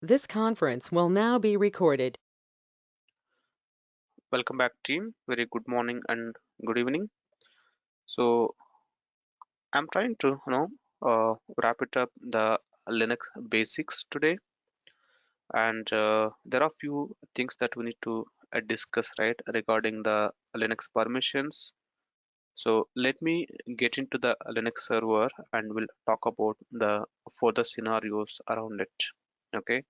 This conference will now be recorded. Welcome back, team. Very good morning and good evening. So I'm trying to, wrap it up the Linux basics today, and there are few things that we need to discuss, right, regarding the Linux permissions. So let me get into the Linux server, and we'll talk about the further scenarios around it. Okay.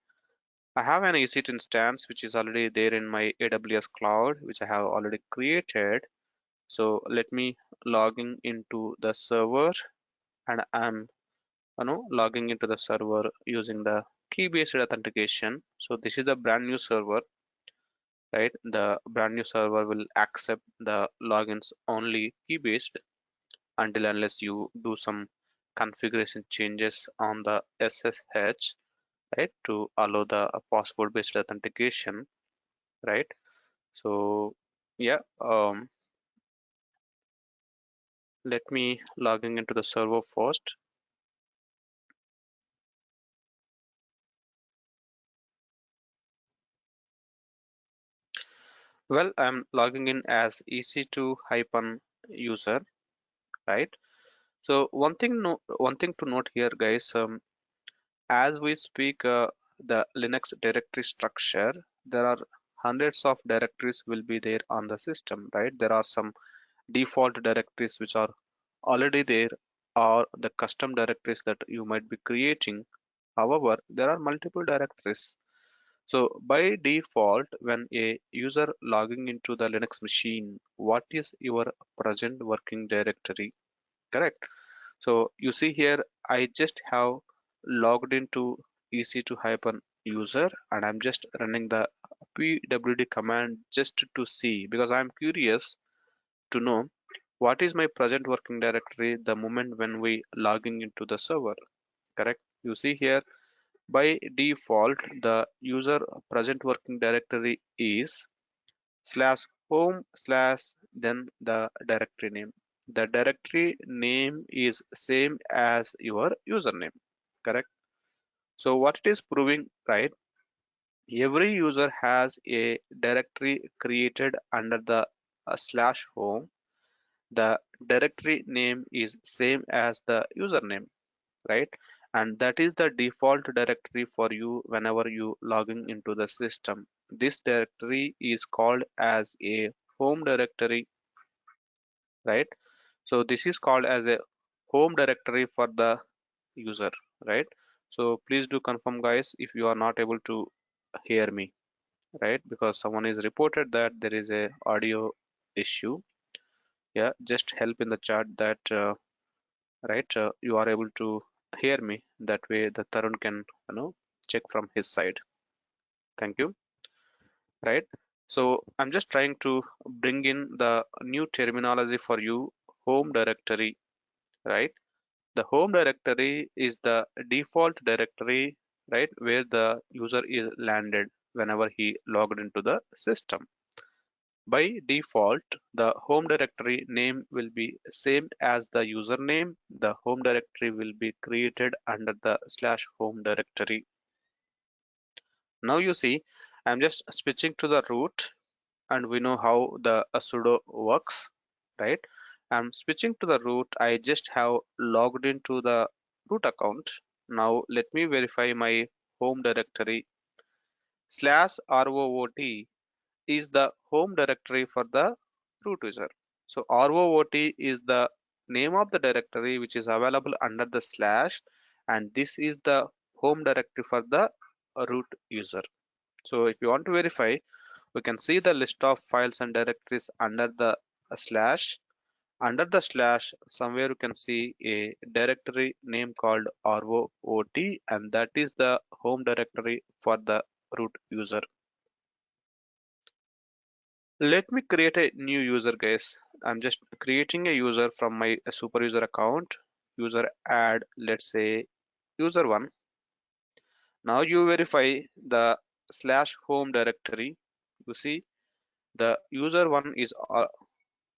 I have an EC2 instance which is already there in my AWS cloud, which I have already created. So let me logging into the server, and I'm logging into the server using the key-based authentication. So this is the brand new server, right? The brand new server will accept the logins only key-based until unless you do some configuration changes on the SSH, right, to allow the password-based authentication, right? So yeah, let me logging into the server first. Well, I'm logging in as EC2 hyphen user, right? So one thing to note here, guys, as we speak, the Linux directory structure, there are hundreds of directories will be there on the system, right? There are some default directories which are already there, or the custom directories that you might be creating. However, there are multiple directories. So by default, when a user logging into the Linux machine, what is your present working directory? Correct. So you see here, I just have logged into EC2 hyphen user, and I'm just running the pwd command just to see, because I'm curious to know what is my present working directory the moment when we logging into the server. Correct. You see here, by default, the user present working directory is slash home slash then the directory name. The directory name is same as your username. Correct. So what it is proving, right? Every user has a directory created under the slash home. The directory name is same as the username, right? And that is the default directory for you whenever you logging into the system. This directory is called as a home directory, right? So this is called as a home directory for the user, right? So please do confirm, guys, if you are not able to hear me, right? Because someone is reported that there is a audio issue. Yeah, just help in the chat that right, you are able to hear me. That way the Tarun can check from his side. Thank you. Right. So I'm just trying to bring in the new terminology for you. Home directory, right? The home directory is the default directory, right, where the user is landed whenever he logged into the system. By default, the home directory name will be same as the username. The home directory will be created under the slash home directory. Now you see, I'm just switching to the root, and we know how the sudo works, right? I'm switching to the root. I just have logged into the root account. Now let me verify my home directory. Slash root is the home directory for the root user. So root is the name of the directory which is available under the slash, and this is the home directory for the root user. So if you want to verify, we can see the list of files and directories under the slash. Under the slash, somewhere you can see a directory name called root, and that is the home directory for the root user. Let me create a new user, guys. I'm just creating a user from my super user account. User add, let's say user one. Now you verify the slash home directory. You see the user one is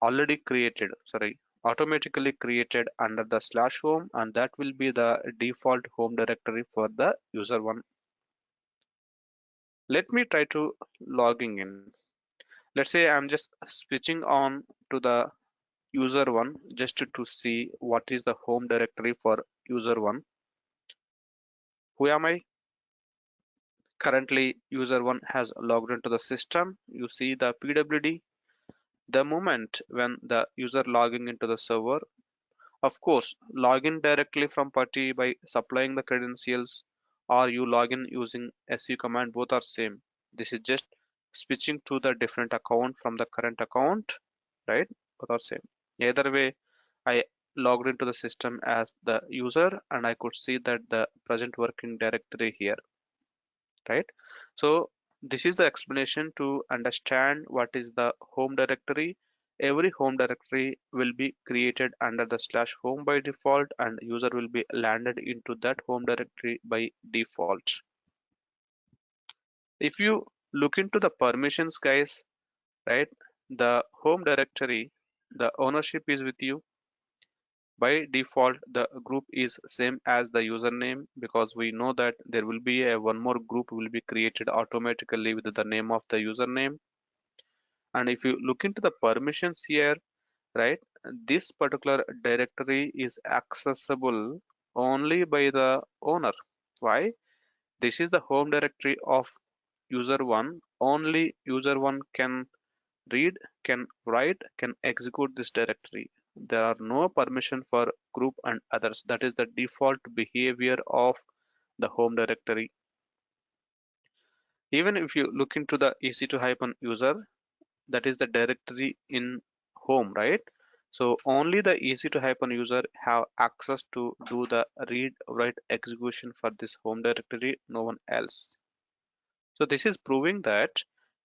already created, sorry, automatically created under the slash home, and that will be the default home directory for the user one. Let me try to logging in. Let's say I'm just switching on to the user one just to see what is the home directory for user one. Who am I? Currently, user one has logged into the system. You see the PWD. The moment when the user logging into the server, of course, log in directly from PuTTY by supplying the credentials, or you log in using su command, both are same. This is just switching to the different account from the current account, right? Both are same. Either way, I logged into the system as the user and I could see that the present working directory here, right? So this is the explanation to understand what is the home directory. Every home directory will be created under the slash home by default and user will be landed into that home directory by default. If you look into the permissions, guys, right, the home directory, the ownership is with you. By default, the group is same as the username because we know that there will be a one more group will be created automatically with the name of the username. And if you look into the permissions here, right, this particular directory is accessible only by the owner. Why? This is the home directory of user one. Only user one can read, can write, can execute this directory. There are no permission for group and others. That is the default behavior of the home directory. Even if you look into the ec2-user, that is the directory in home, right? So only the ec2-user have access to do the read write execution for this home directory, no one else. So this is proving that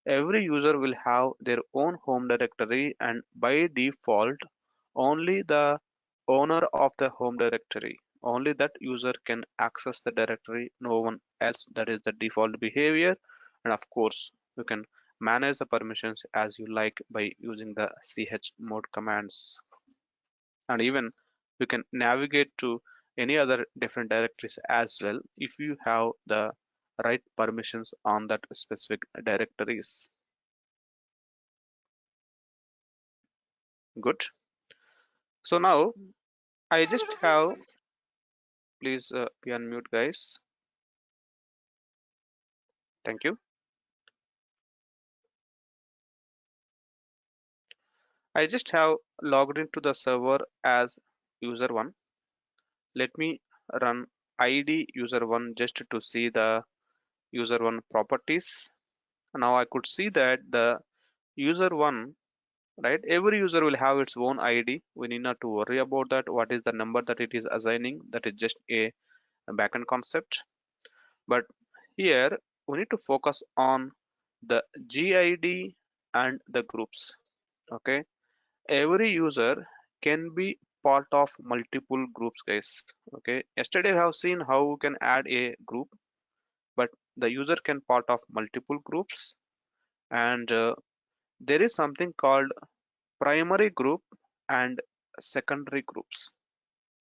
every user will have their own home directory and by default only the owner of the home directory, only that user can access the directory, no one else. That is the default behavior. And of course, you can manage the permissions as you like by using the chmod commands. And even you can navigate to any other different directories as well if you have the right permissions on that specific directories. Good. So now I just have, please be unmute, guys. Thank you. I just have logged into the server as user one. Let me run id user one just to see the user one properties. Now I could see that the user one, right, every user will have its own id. We need not to worry about that, what is the number that it is assigning. That is just a backend concept. But here we need to focus on the gid and the groups. Okay, every user can be part of multiple groups, guys. Okay, yesterday I have seen how we can add a group, but the user can part of multiple groups. And there is something called primary group and secondary groups.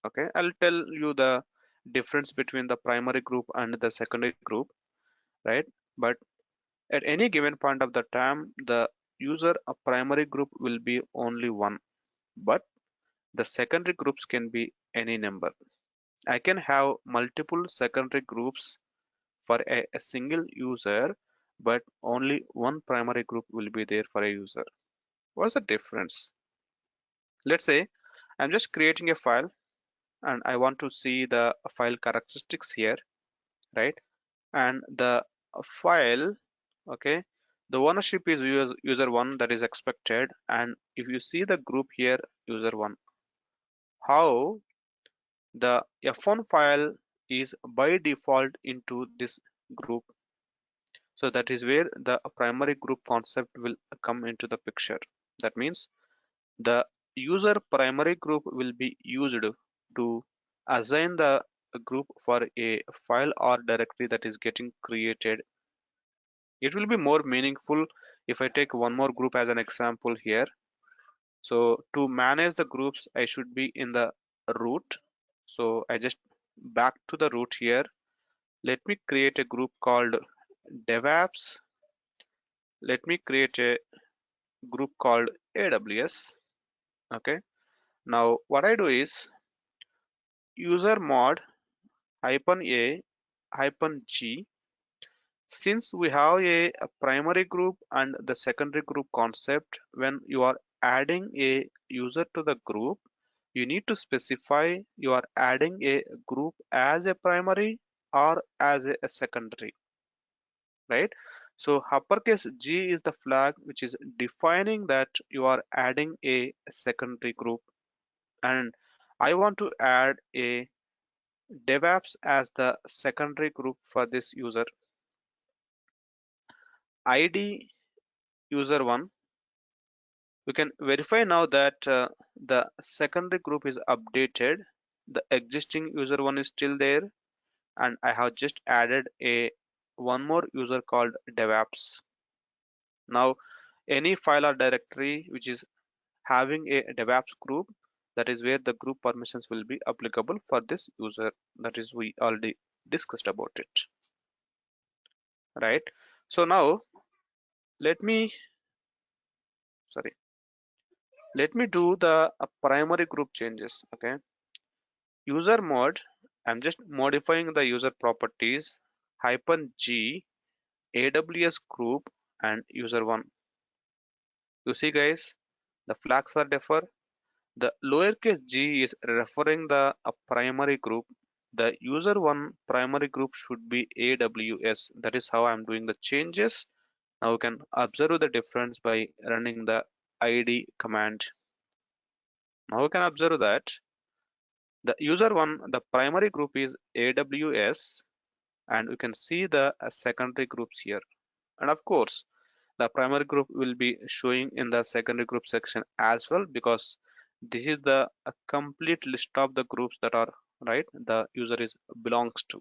Okay, I'll tell you the difference between the primary group and the secondary group, right? But at any given point of the time, the user a primary group will be only one, but the secondary groups can be any number. I can have multiple secondary groups for a single user, but only one primary group will be there for a user. What's the difference? Let's say I'm just creating a file and I want to see the file characteristics here, right? And the file, okay, the ownership is user one, that is expected. And if you see the group here, user one, how the f1 file is by default into this group. So that is where the primary group concept will come into the picture. That means the user primary group will be used to assign the group for a file or directory that is getting created. It will be more meaningful if I take one more group as an example here. So to manage the groups, I should be in the root. So I just back to the root here. Let me create a group called DevApps. Let me create a group called AWS. Okay. Now what I do is user mod hyphen a hyphen g. Since we have a primary group and the secondary group concept, when you are adding a user to the group, you need to specify you are adding a group as a primary or as a secondary, right? So uppercase G is the flag which is defining that you are adding a secondary group, and I want to add a DevApps as the secondary group for this user. ID user1. We can verify now that the secondary group is updated. The existing user1 is still there, and I have just added a one more user called DevApps. Now, any file or directory which is having a DevApps group, that is where the group permissions will be applicable for this user. That is, we already discussed about it, right? So now let me, sorry, let me do the primary group changes. Okay, user mod. I'm just modifying the user properties hyphen G AWS group and user1. You see, guys, the flags are differ. The lowercase g is referring the primary group. The user1 primary group should be AWS. That is how I'm doing the changes. Now you can observe the difference by running the id command. Now you can observe that the user1, the primary group is AWS, and we can see the secondary groups here. And of course, the primary group will be showing in the secondary group section as well, because this is the a complete list of the groups that are right the user is belongs to.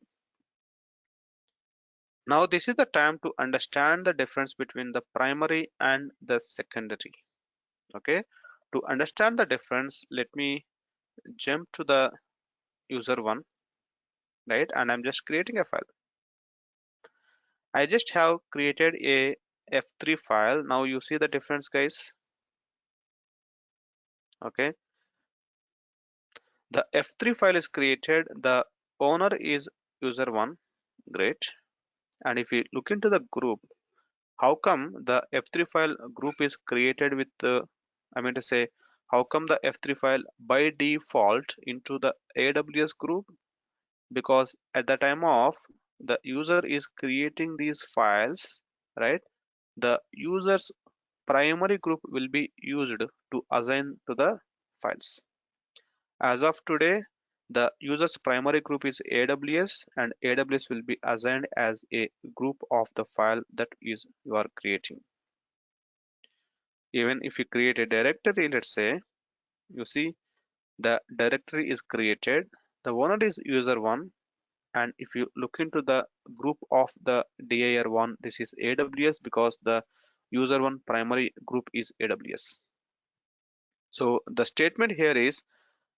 Now this is the time to understand the difference between the primary and the secondary. Okay, to understand the difference, let me jump to the user1, right? And I'm just creating a file. I just have created a f3 file. Now you see the difference, guys. Okay, the f3 file is created, the owner is user1. Great. And if you look into the group, how come the f3 file group is created with I mean to say, how come the f3 file by default into the AWS group? Because at the time of the user is creating these files, right, the user's primary group will be used to assign to the files. As of today, the user's primary group is AWS, and AWS will be assigned as a group of the file that is you are creating. Even if you create a directory, let's say, you see the directory is created, the owner is user1, and if you look into the group of the dir1, this is AWS because the user1 primary group is AWS. So the statement here is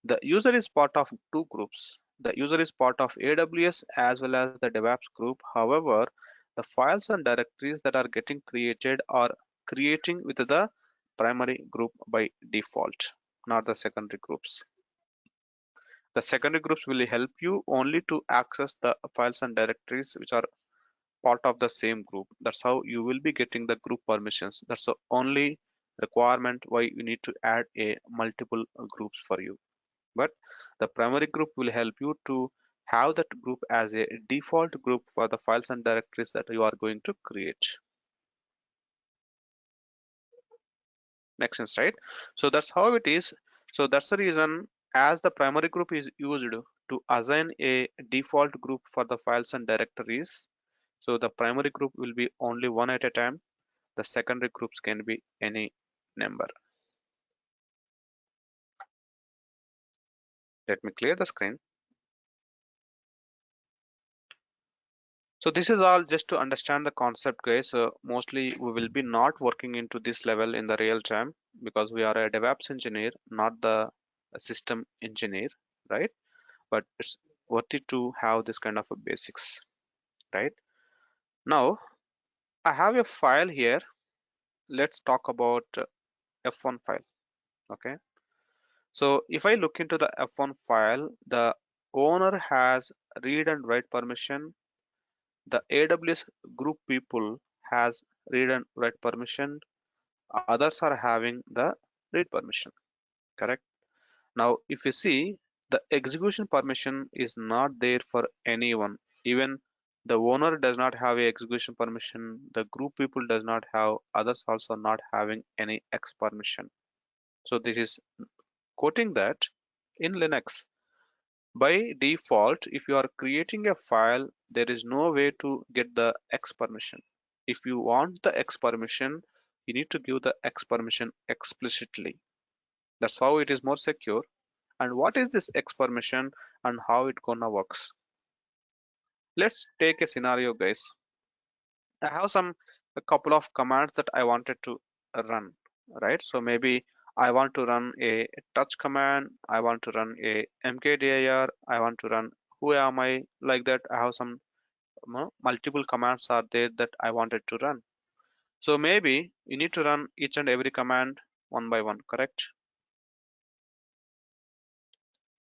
the user is part of two groups. The user is part of AWS as well as the DevApps group. However, the files and directories that are getting created are creating with the primary group by default, not the secondary groups. The secondary groups will help you only to access the files and directories which are part of the same group. That's how you will be getting the group permissions. That's the only requirement why you need to add a multiple groups for you. But the primary group will help you to have that group as a default group for the files and directories that you are going to create. Makes sense, right? So that's how it is. So that's the reason, as the primary group is used to assign a default group for the files and directories, so the primary group will be only one at a time. The secondary groups can be any number. Let me clear the screen. So this is all just to understand the concept, guys. Mostly we will be not working into this level in the real time because we are a DevOps engineer, not the system engineer, right? But it's worth it to have this kind of a basics, right? Now I have a file here. Let's talk about F1 file. Okay. So if I look into the F1 file, the owner has read and write permission. The AWS group people has read and write permission. Others are having the read permission. Correct. Now, if you see, the execution permission is not there for anyone. Even the owner does not have a execution permission. The group people does not have. Others also not having any X permission. So this is quoting that in Linux, by default, if you are creating a file, there is no way to get the X permission. If you want the X permission, you need to give the X permission explicitly. That's how it is more secure. And what is this X permission and how it gonna works? Let's take a scenario, guys. I have a couple of commands that I wanted to run, right? So maybe I want to run a touch command, I want to run a mkdir, I want to run who am I, like that. I have some multiple commands are there that I wanted to run. So maybe you need to run each and every command one by one, correct?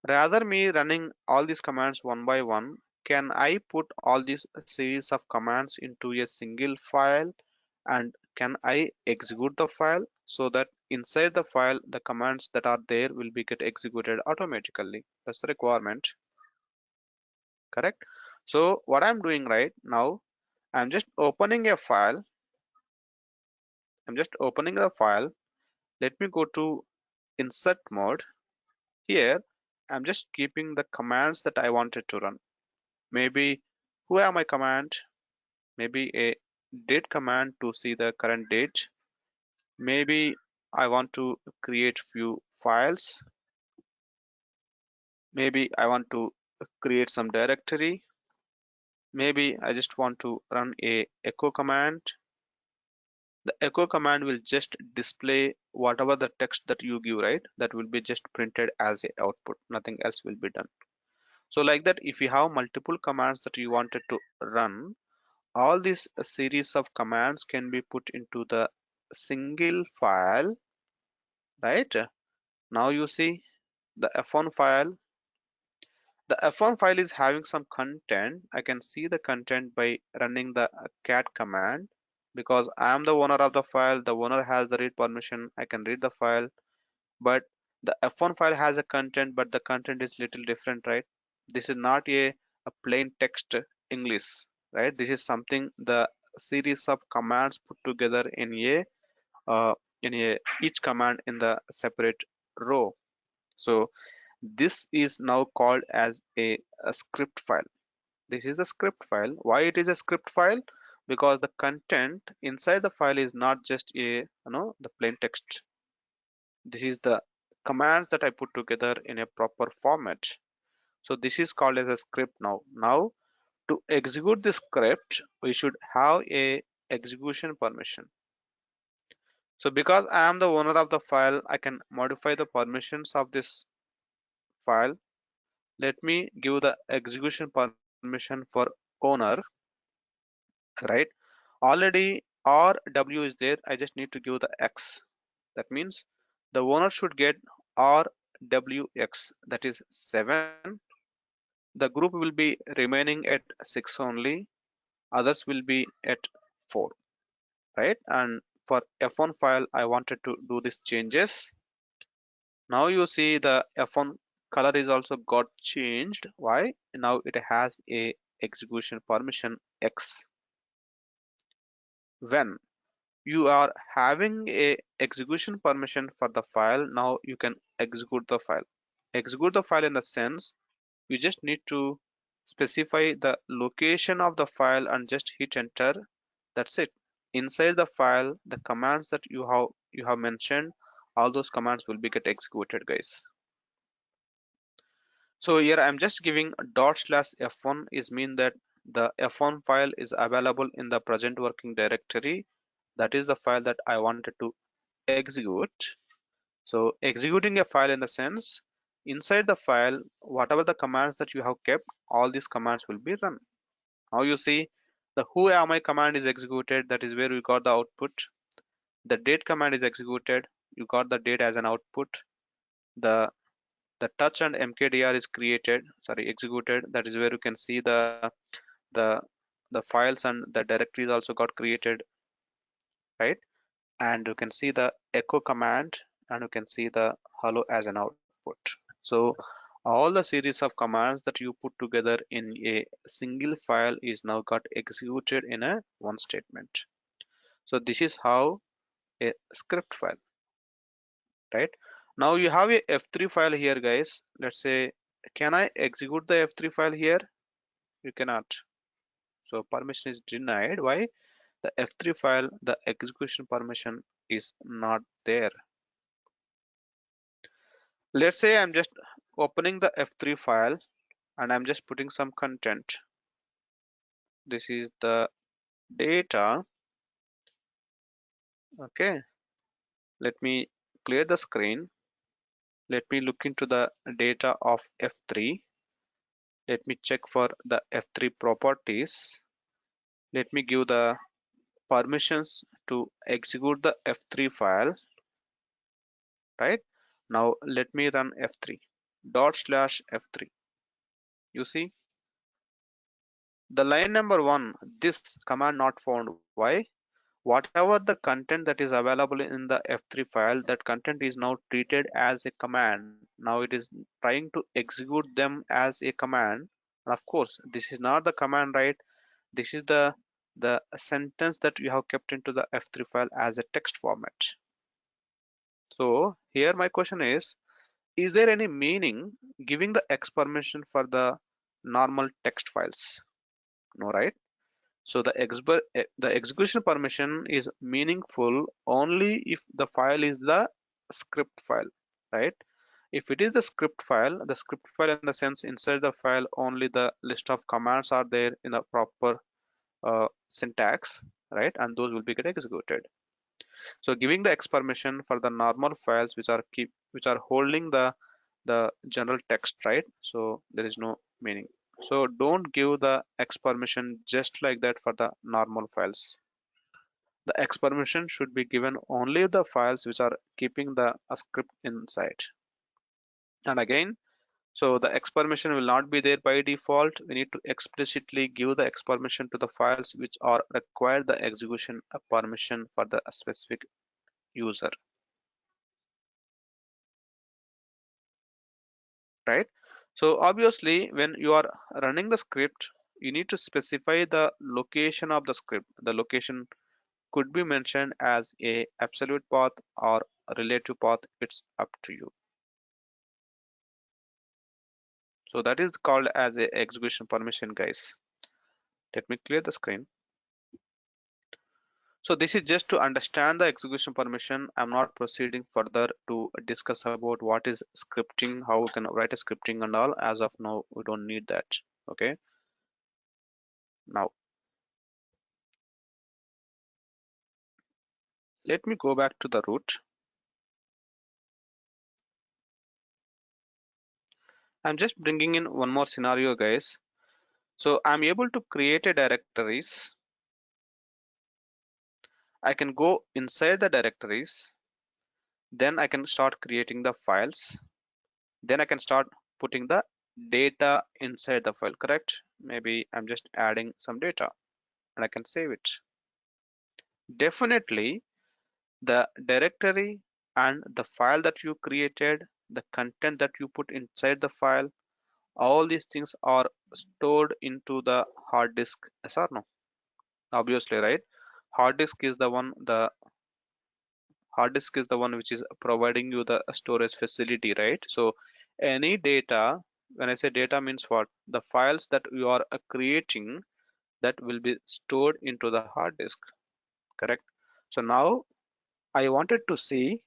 Rather me running all these commands one by one, can I put all these series of commands into a single file, and can I execute the file so that inside the file the commands that are there will be get executed automatically? That's the requirement, correct? So what I'm doing right now, I'm just opening a file. I'm just opening a file. Let me go to insert mode. Here, I'm just keeping the commands that I wanted to run. Maybe who am I command? Maybe a date command to see the current date. Maybe I want to create few files. Maybe I want to create some directory. Maybe I just want to run a echo command. The echo command will just display whatever the text that you give, right? That will be just printed as a output. Nothing else will be done. So like that, if you have multiple commands that you wanted to run, all these series of commands can be put into the single file, right? Now you see the F1 file. The F1 file is having some content. I can see the content by running the cat command because I am the owner of the file. The owner has the read permission. I can read the file, but the F1 file has a content, but the content is little different, right? This is not a plain text English, right? This is something the series of commands put together uh, in a each command in the separate row. So this is now called as a script file. This is a script file. Why it is a script file? Because the content inside the file is not just the plain text. This is the commands that I put together in a proper format. So this is called as a script now. Now to execute this script, we should have a execution permission. So because I am the owner of the file, I can modify the permissions of this file. Let me give the execution permission for owner, right? Already RW is there. I just need to give the X. That means the owner should get RWX, that is 7. The group will be remaining at 6 only. Others will be at 4, right? And for F1 file, I wanted to do these changes. Now you see the F1 color is also got changed. Why? Now it has a execution permission X. When you are having a execution permission for the file, now you can execute the file. Execute the file in the sense you just need to specify the location of the file and just hit enter. That's it. Inside the file, the commands that you have mentioned, all those commands will be get executed, guys. So here I'm just giving /f1 is mean that the f1 file is available in the present working directory. That is the file that I wanted to execute. So executing a file in the sense, inside the file, whatever the commands that you have kept, all these commands will be run. Now you see The whoami command is executed, that is where we got the output. The date command is executed, you got the date as an output. The touch and mkdir is executed, that is where you can see the files and the directories also got created, right? And you can see the echo command, and you can see the hello as an output. So all the series of commands that you put together in a single file is now got executed in a one statement. So this is how a script file, right? Now you have a F3 file here, guys. Let's say, can I execute the F3 file here? You cannot. So permission is denied. Why? The F3 file, the execution permission is not there. Let's say I'm just opening the F3 file and I'm just putting some content. This is the data. Okay. Let me clear the screen. Let me look into the data of F3. Let me check for the F3 properties. Let me give the permissions to execute the F3 file, right? Now let me run F3 /F3. You see the line number 1, this command not found. Why? Whatever the content that is available in the F3 file, that content is now treated as a command. Now it is trying to execute them as a command. And of course, this is not the command, right? This is the sentence that you have kept into the F3 file as a text format. So here my question is there any meaning giving the X permission for the normal text files? No, right? So the execution permission is meaningful only if the file is the script file, right? If it is the script file in the sense inside the file only the list of commands are there in the proper syntax, right? And those will be get executed. So giving the X permission for the normal files which are holding the general text, right? So there is no meaning. So don't give the X permission just like that for the normal files. The X permission should be given only the files which are keeping the script inside. And again, so the X permission will not be there by default. We need to explicitly give the X permission to the files which are required the execution permission for the specific user, right? So obviously when you are running the script, you need to specify the location of the script. The location could be mentioned as a absolute path or a relative path. It's up to you. So that is called as a execution permission, guys. Let me clear the screen. So this is just to understand the execution permission. I'm not proceeding further to discuss about what is scripting, how we can write a scripting and all. As of now, we don't need that. Okay. Now, let me go back to the root. I'm just bringing in one more scenario, guys. So I'm able to create a directories. I can go inside the directories. Then I can start creating the files. Then I can start putting the data inside the file, correct? Maybe I'm just adding some data and I can save it. Definitely the directory and the file that you created, the content that you put inside the file, all these things are stored into the hard disk, yes or no? Obviously, right? Hard disk is the one which is providing you the storage facility, right? So any data, when I say data means what? The files that you are creating, that will be stored into the hard disk, correct? So now I wanted to see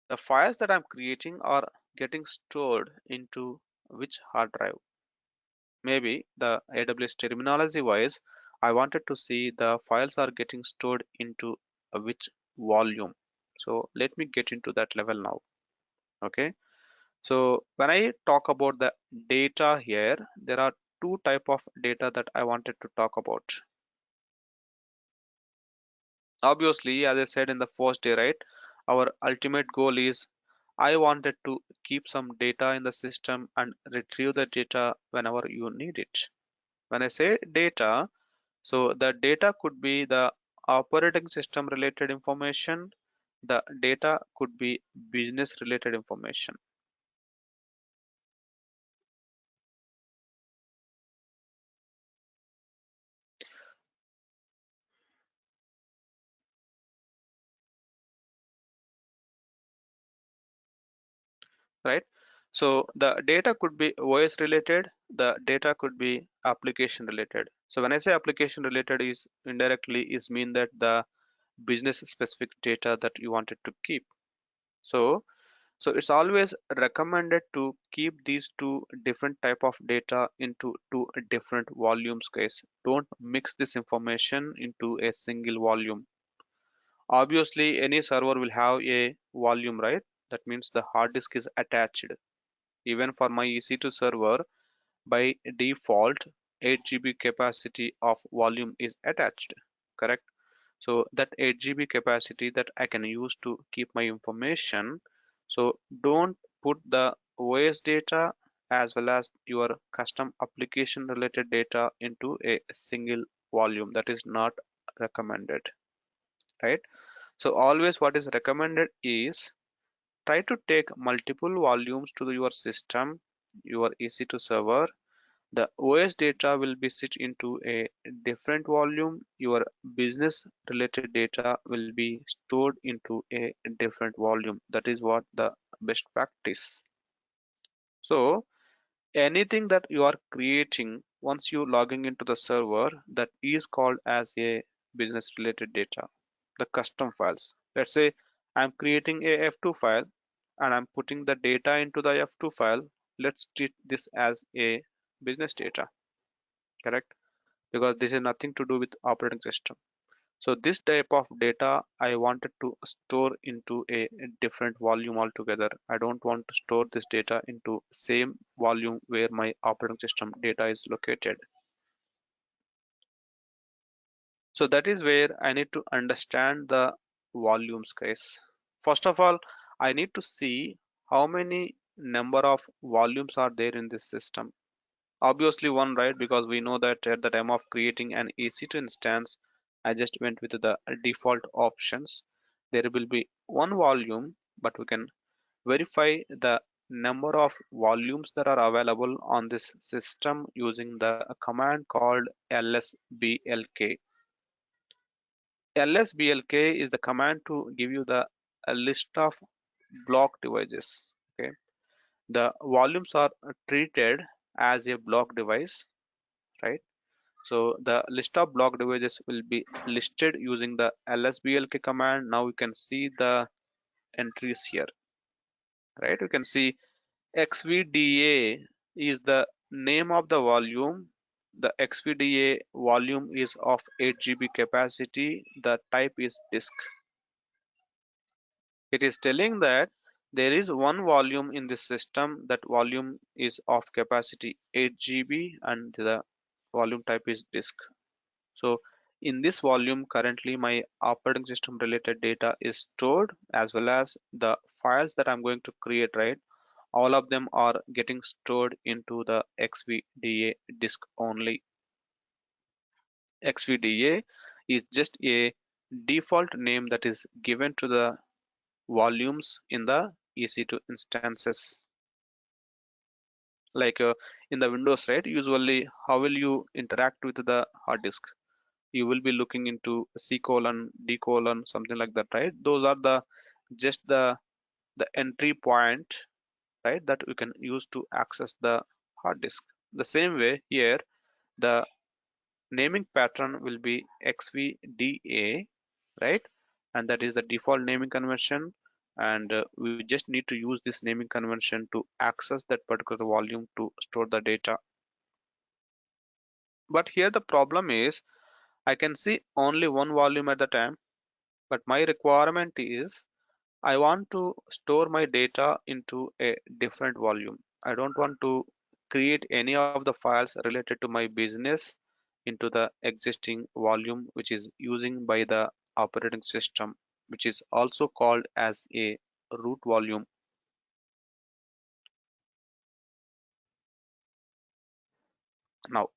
the files that I'm creating are getting stored into which hard drive. Maybe the AWS terminology wise, I wanted to see the files are getting stored into which volume. So let me get into that level now. Okay. So when I talk about the data here, there are two type of data that I wanted to talk about. Obviously, as I said in the first day, right, our ultimate goal is I wanted to keep some data in the system and retrieve the data whenever you need it. When I say data, so the data could be the operating system related information, the data could be business related information. Right? So the data could be OS related, the data could be application related. So when I say application related is indirectly is mean that the business specific data that you wanted to keep. So it's always recommended to keep these two different type of data into two different volumes, guys. Don't mix this information into a single volume. Obviously, any server will have a volume, right? That means the hard disk is attached. Even for my EC2 server, by default, 8 GB capacity of volume is attached, correct? So that 8 GB capacity that I can use to keep my information. So don't put the OS data as well as your custom application related data into a single volume. That is not recommended, right? So always what is recommended is try to take multiple volumes to your system, your EC2 server. The OS data will be sit into a different volume. Your business related data will be stored into a different volume. That is what the best practice. So anything that you are creating once you logging into the server, that is called as a business related data, the custom files. Let's say I'm creating a F2 file and I'm putting the data into the F2 file. Let's treat this as a business data, correct? Because this is nothing to do with operating system. So this type of data I wanted to store into a different volume altogether. I don't want to store this data into same volume where my operating system data is located. So that is where I need to understand the volumes, guys. First of all, I need to see how many number of volumes are there in this system. Obviously one, right? Because we know that at the time of creating an EC2 instance, I just went with the default options. There will be one volume, but we can verify the number of volumes that are available on this system using the command called lsblk. lsblk is the command to give you the a list of block devices. Okay, the volumes are treated as a block device, right? So the list of block devices will be listed using the lsblk command. Now you can see the entries here, right? You can see xvda is the name of the volume. The xvda volume is of 8 GB capacity. The type is disk. It is telling that there is one volume in this system. That volume is of capacity 8 GB and the volume type is disk. So in this volume, currently my operating system related data is stored, as well as the files that I'm going to create, right? All of them are getting stored into the XVDA disk only. XVDA is just a default name that is given to the volumes in the EC2 instances. Like in the Windows, right? Usually, how will you interact with the hard disk? You will be looking into C colon, D colon, something like that, right? Those are the just the entry point, right, that we can use to access the hard disk. The same way here, the naming pattern will be XVDA, right? And that is the default naming convention. And we just need to use this naming convention to access that particular volume to store the data. But here the problem is I can see only one volume at the time, but my requirement is I want to store my data into a different volume. I don't want to create any of the files related to my business into the existing volume which is using by the operating system, which is also called as a root volume. Now,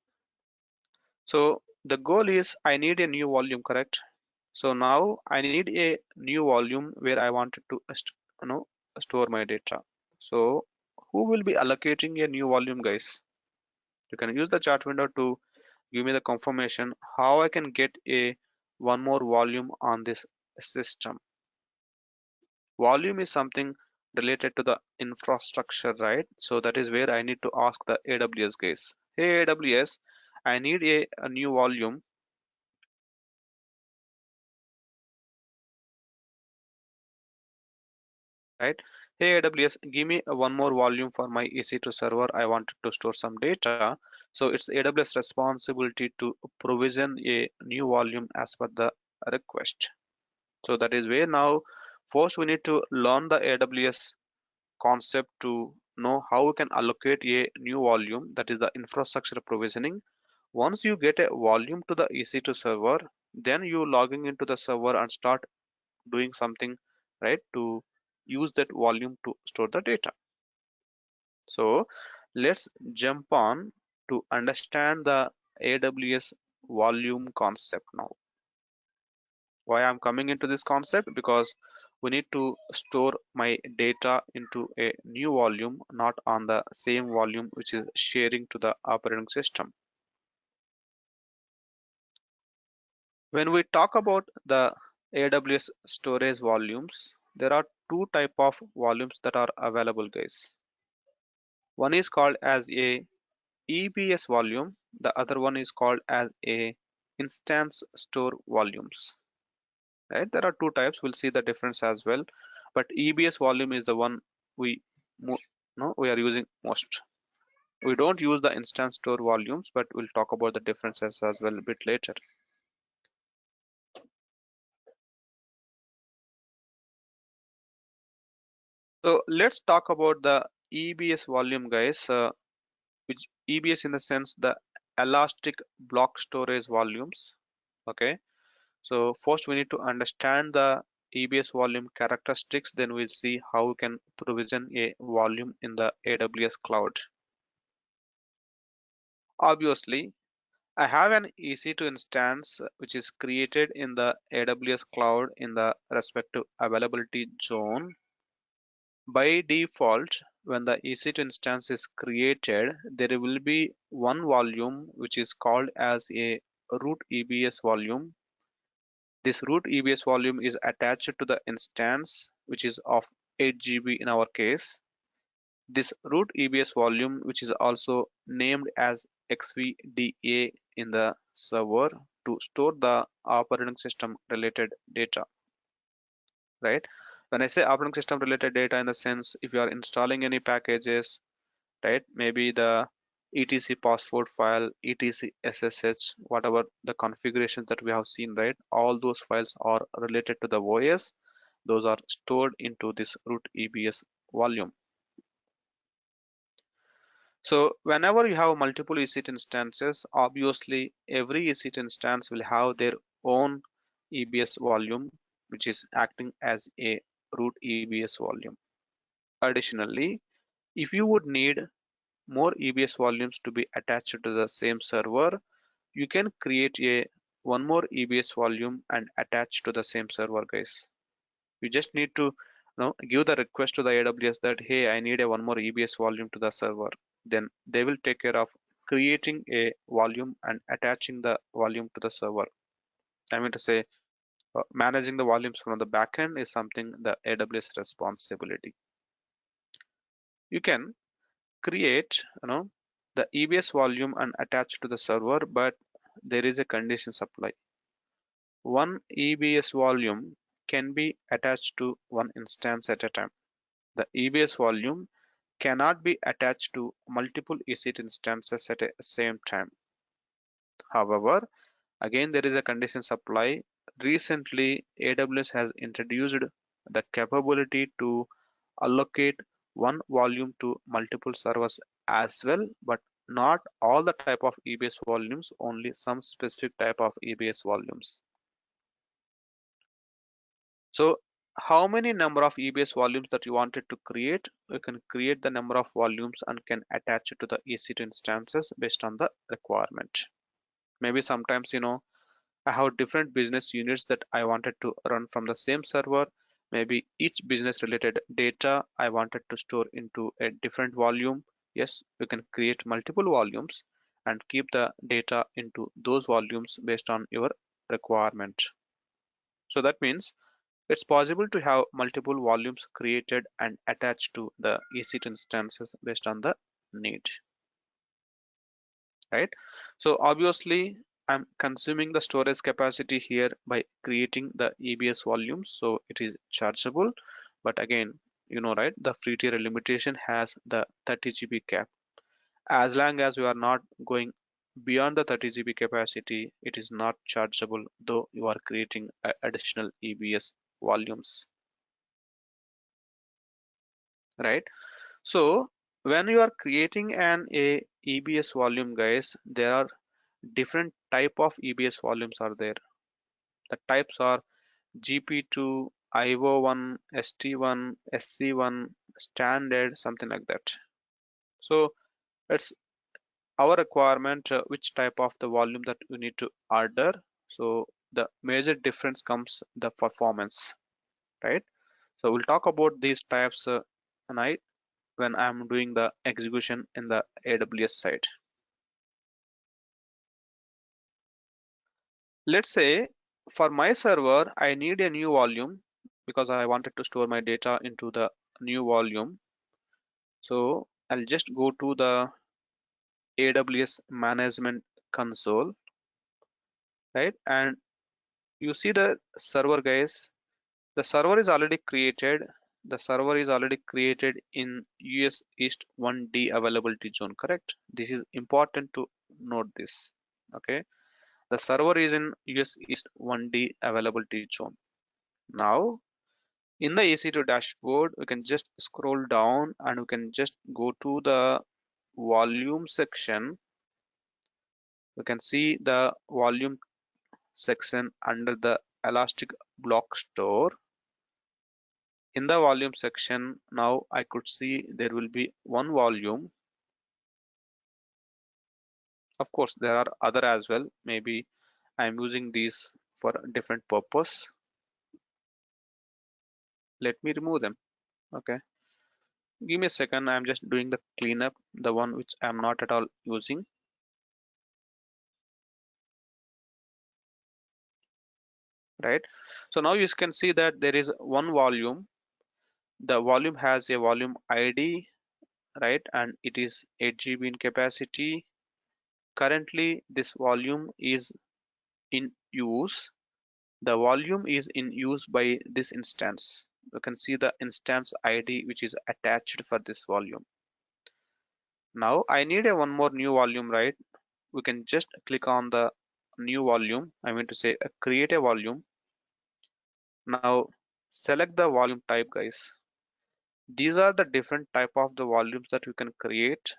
so the goal is I need a new volume, correct? So now I need a new volume where I wanted to you know store my data. So who will be allocating a new volume, guys? You can use the chat window to give me the confirmation how I can get a one more volume on this system. Volume is something related to the infrastructure, right? So that is where I need to ask the AWS guys. Hey AWS, I need a new volume, right? Hey AWS, give me one more volume for my EC2 server. I wanted to store some data. So it's AWS responsibility to provision a new volume as per the request. So that is where now first we need to learn the AWS concept to know how we can allocate a new volume, that is the infrastructure provisioning. Once you get a volume to the EC2 server, then you logging into the server and start doing something, right, to use that volume to store the data. So let's jump on to understand the AWS volume concept now. Why I'm coming into this concept? Because we need to store my data into a new volume, not on the same volume which is sharing to the operating system. When we talk about the AWS storage volumes, there are two type of volumes that are available, guys. One is called as a EBS volume, the other one is called as a instance store volumes. Right, there are two types. We'll see the difference as well, but EBS volume is the one we no we are using most. We don't use the instance store volumes, but we'll talk about the differences as well a bit later. So let's talk about the EBS volume, guys, which EBS in the sense the elastic block storage volumes. Okay, so first we need to understand the EBS volume characteristics, then we'll see how we can provision a volume in the AWS cloud. Obviously, I have an EC2 instance which is created in the AWS cloud in the respective availability zone. By default, when the EC2 instance is created, there will be one volume which is called as a root EBS volume. This root EBS volume is attached to the instance which is of 8 GB in our case. This root EBS volume, which is also named as XVDA in the server, to store the operating system related data, right? When I say operating system related data, in the sense if you are installing any packages, right, maybe the etc password file, etc ssh, whatever the configurations that we have seen, right, all those files are related to the OS. Those are stored into this root EBS volume. So whenever you have multiple EC2 instances, obviously every EC2 instance will have their own EBS volume, which is acting as a root EBS volume. Additionally, if you would need more EBS volumes to be attached to the same server, you can create a one more EBS volume and attach to the same server, guys. You just need to give the request to the AWS that hey, I need a one more EBS volume to the server. Then they will take care of creating a volume and attaching the volume to the server. I mean to say, managing the volumes from the backend is something the AWS responsibility. You can create the EBS volume and attach to the server, but there is a condition supply. One EBS volume can be attached to one instance at a time. The EBS volume cannot be attached to multiple EC2 instances at the same time. However, again there is a condition supply. Recently, AWS has introduced the capability to allocate one volume to multiple servers as well, but not all the type of EBS volumes, only some specific type of EBS volumes. So how many number of EBS volumes that you wanted to create, you can create the number of volumes and can attach it to the EC2 instances based on the requirement. Maybe sometimes, I have different business units that I wanted to run from the same server. Maybe each business related data I wanted to store into a different volume. Yes, you can create multiple volumes and keep the data into those volumes based on your requirement. So that means it's possible to have multiple volumes created and attached to the EC2 instances based on the need, right? So obviously I'm consuming the storage capacity here by creating the EBS volumes, so it is chargeable. But again, right, the free tier limitation has the 30 GB cap. As long as you are not going beyond the 30 GB capacity, it is not chargeable, though you are creating additional EBS volumes, right? So when you are creating an EBS volume, guys, there are different type of EBS volumes are there. The types are GP2, IO1, ST1, SC1, standard, something like that. So it's our requirement which type of the volume that we need to order. So the major difference comes the performance, right? So we'll talk about these types when I'm doing the execution in the AWS side. Let's say for my server, I need a new volume because I wanted to store my data into the new volume. So I'll just go to the AWS management console, right? And you see the server, guys. The server is already created. The server is already created in US East 1D availability zone, correct? This is important to note this. Okay. The server is in US East 1D availability zone. Now, in the EC2 dashboard, we can just scroll down and we can just go to the volume section. We can see the volume section under the Elastic Block Store. In the volume section, now I could see there will be one volume. Of course, there are other as well. Maybe I'm using these for a different purpose. Let me remove them. Okay. Give me a second. I'm just doing the cleanup, the one which I'm not at all using. Right. So now you can see that there is one volume. The volume has a volume ID, right? And it is 8 GB in capacity. Currently, this volume is in use. The volume is in use by this instance. You can see the instance ID which is attached for this volume. Now I need a one more new volume, right? We can just click on the new volume. I mean to say create a volume. Now select the volume type, guys. These are the different type of the volumes that we can create.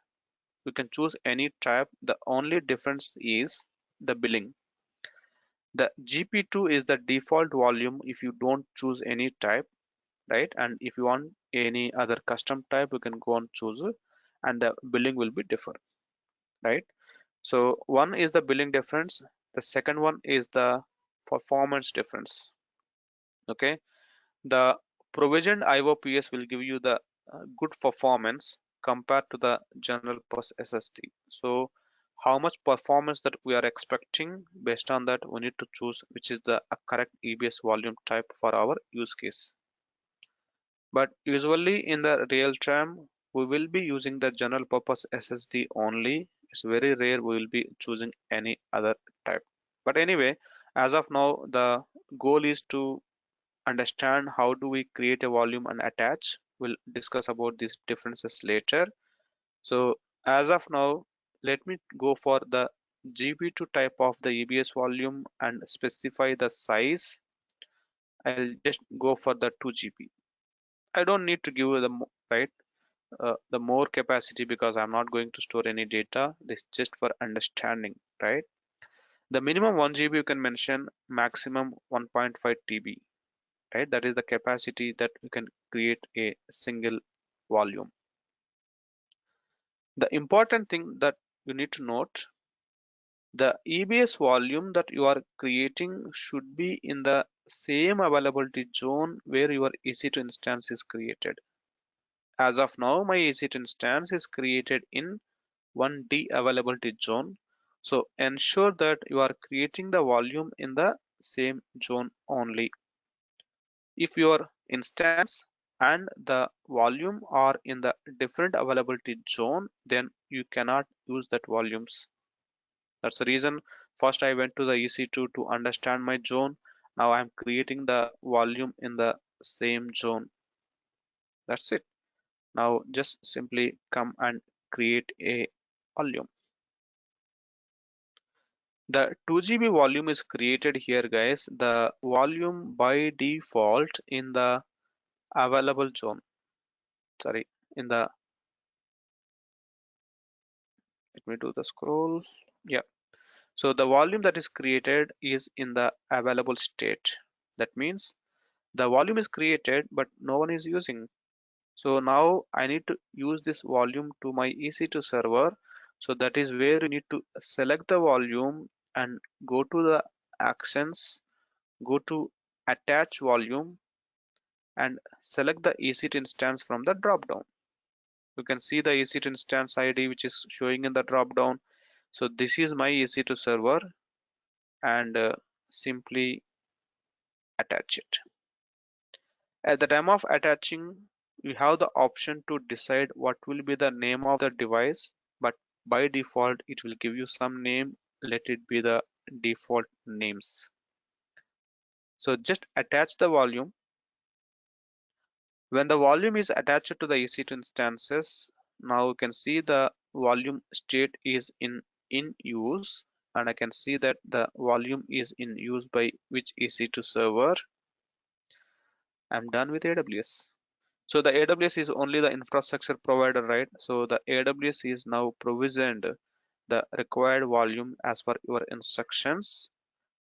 We can choose any type. The only difference is the billing. The GP2 is the default volume if you don't choose any type, right? And if you want any other custom type, you can go and choose it, and the billing will be different, right? So one is the billing difference. The second one is the performance difference. Okay, the provisioned IOPS will give you the good performance compared to the general purpose SSD. So how much performance that we are expecting, based on that we need to choose which is the correct EBS volume type for our use case. But usually in the real time, we will be using the general purpose SSD only. It's very rare we will be choosing any other type. But anyway, as of now, the goal is to understand how do we create a volume and attach. We'll discuss about these differences later. So as of now, let me go for the GB2 type of the EBS volume and specify the size. I'll just go for the 2 GB. I don't need to give them, right? the more capacity because I'm not going to store any data. This is just for understanding, right? The minimum 1 GB you can mention, maximum 1.5 TB, right? That is the capacity that you can create a single volume. The important thing that you need to note, the EBS volume that you are creating should be in the same availability zone where your EC2 instance is created. As of now, my EC2 instance is created in 1D availability zone. So ensure that you are creating the volume in the same zone only. If your instance and the volume are in the different availability zone, then you cannot use that volumes. That's the reason first I went to the EC2 to understand my zone. Now I'm creating the volume in the same zone. That's it. Now just simply come and create a volume. The 2 GB volume is created here, guys. The volume by default in the available zone. Sorry, in the, let me do the scroll. Yeah. So the volume that is created is in the available state. That means the volume is created, but no one is using. So now I need to use this volume to my EC2 server. So that is where you need to select the volume and go to the actions, go to attach volume and select the EC2 instance from the drop down. You can see the EC2 instance ID which is showing in the drop down. So this is my EC2 server and simply attach it. At the time of attaching, you have the option to decide what will be the name of the device, but by default it will give you some name. Let it be the default names. So just attach the volume. When the volume is attached to the EC2 instances, now you can see the volume state is in use, and I can see that the volume is in use by which EC2 server. I'm done with AWS. So the AWS is only the infrastructure provider, right? So the AWS is now provisioned the required volume as per your instructions.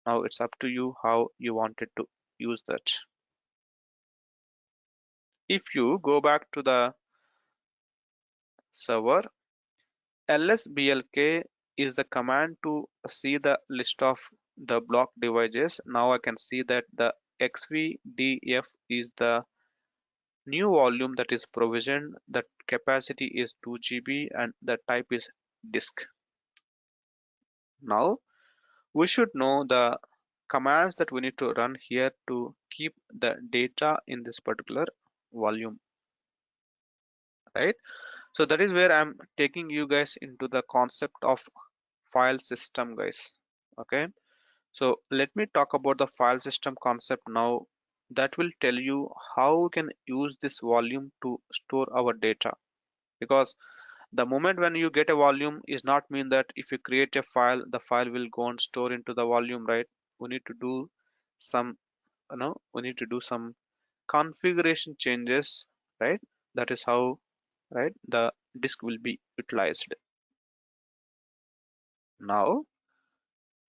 Now it's up to you how you wanted to use that. If you go back to the server, lsblk is the command to see the list of the block devices. Now I can see that the xvdf is the new volume that is provisioned. The capacity is 2 GB and the type is disk. Now we should know the commands that we need to run here to keep the data in this particular volume, right? So that is where I'm taking you guys into the concept of file system, guys. Okay, so let me talk about the file system concept now. That will tell you how we can use this volume to store our data, because the moment when you get a volume is not mean that if you create a file, the file will go and store into the volume, right? We need to do some, we need to do some configuration changes, right? That is how, right, the disk will be utilized. Now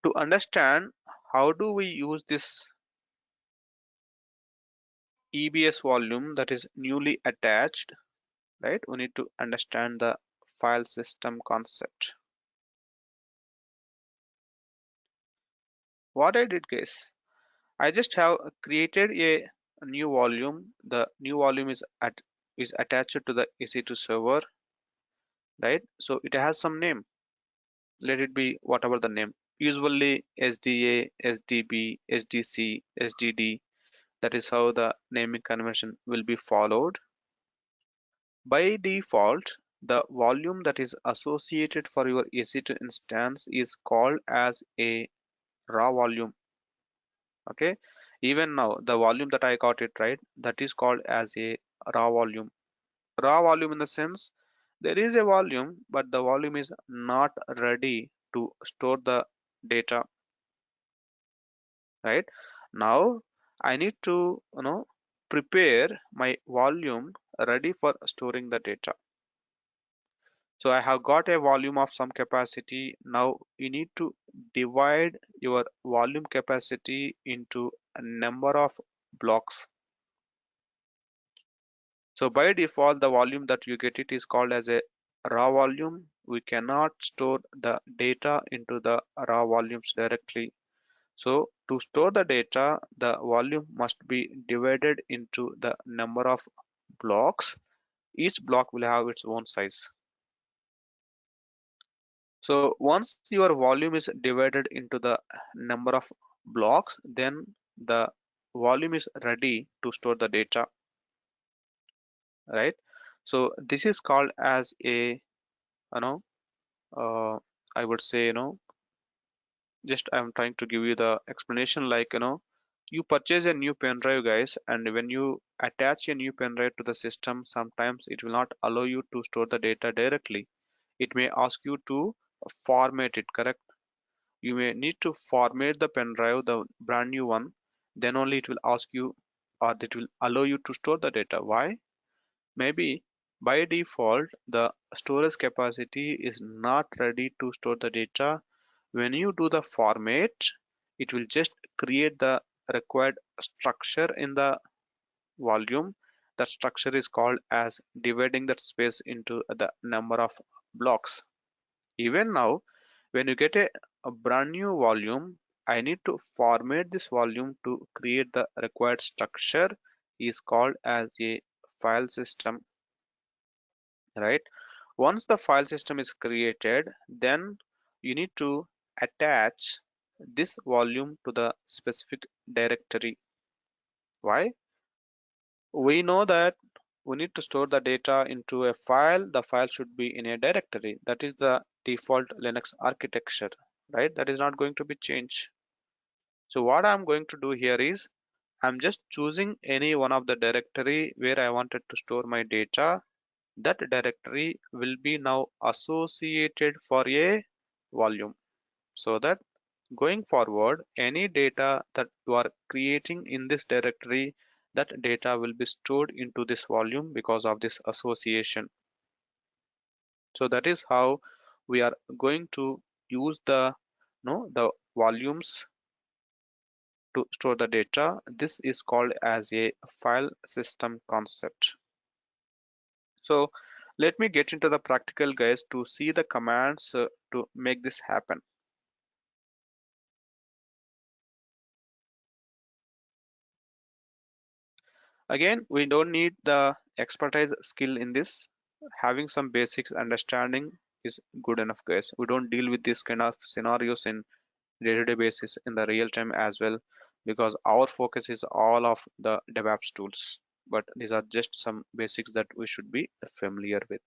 to understand how do we use this EBS volume that is newly attached, right? We need to understand the file system concept. What I did, guys, I just have created a new volume. The new volume is attached to the EC2 server, right? So it has some name. Let it be whatever the name. Usually SDA, SDB, SDC, SDD. That is how the naming convention will be followed. By default, the volume that is associated for your EC2 instance is called as a raw volume. Okay, even now the volume that I got it right, that is called as a raw volume. Raw volume in the sense there is a volume, but the volume is not ready to store the data, right? Now I need to prepare my volume ready for storing the data. So I have got a volume of some capacity. Now you need to divide your volume capacity into a number of blocks. So by default, the volume that you get it is called as a raw volume. We cannot store the data into the raw volumes directly. So to store the data, the volume must be divided into the number of blocks. Each block will have its own size. So once your volume is divided into the number of blocks, then the volume is ready to store the data, right? So this is called as a, you know, I would say, just I'm trying to give you the explanation like, you purchase a new pen drive, guys, and when you attach a new pen drive to the system, sometimes it will not allow you to store the data directly. It may ask you to format it, correct? You may need to format the pen drive, the brand new one, then only it will ask you or it will allow you to store the data. Why? Maybe by default, the storage capacity is not ready to store the data. When you do the format, it will just create the required structure in the volume. That structure is called as dividing that space into the number of blocks. Even now, when you get a brand new volume, I need to format this volume to create the required structure is called as a file system, right? Once the file system is created, then you need to attach this volume to the specific directory. Why? We know that we need to store the data into a file. The file should be in a directory. That is the default Linux architecture, right? That is not going to be changed. So what I'm going to do here is I'm just choosing any one of the directory where I wanted to store my data. That directory will be now associated for a volume, so that going forward, any data that you are creating in this directory, that data will be stored into this volume because of this association. So that is how we are going to use the volumes to store the data. This is called as a file system concept. So let me get into the practical, guys, to see the commands to make this happen. Again, we don't need the expertise skill in this. Having some basics understanding is good enough, guys. We don't deal with this kind of scenarios in day-to-day basis in the real time as well, because our focus is all of the DevOps tools. But these are just some basics that we should be familiar with.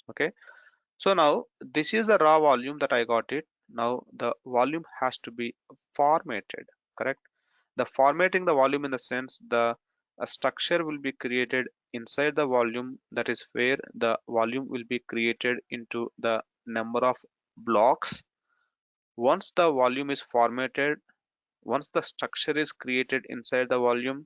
Okay. So now this is the raw volume that I got it. Now the volume has to be formatted, correct? The formatting the volume in the sense the a structure will be created inside the volume, that is where the volume will be created into the number of blocks. Once the volume is formatted, once the structure is created inside the volume,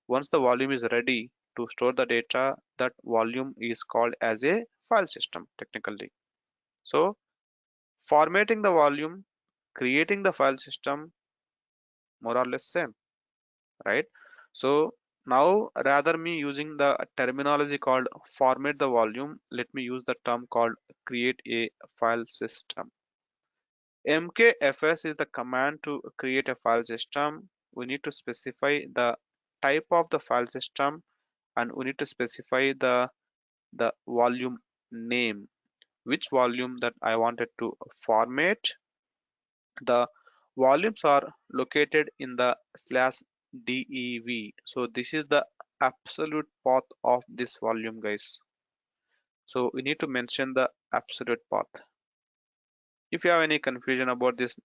once the volume is ready to store the data, that volume is called as a file system technically. So formatting the volume, creating the file system, more or less same, right? So now rather me using the terminology called format the volume, let me use the term called create a file system. MKFS is the command to create a file system. We need to specify the type of the file system, and we need to specify the volume name, which volume that I wanted to format. The volumes are located in the /dev. So this is the absolute path of this volume, guys. So we need to mention the absolute path. If you have any confusion about this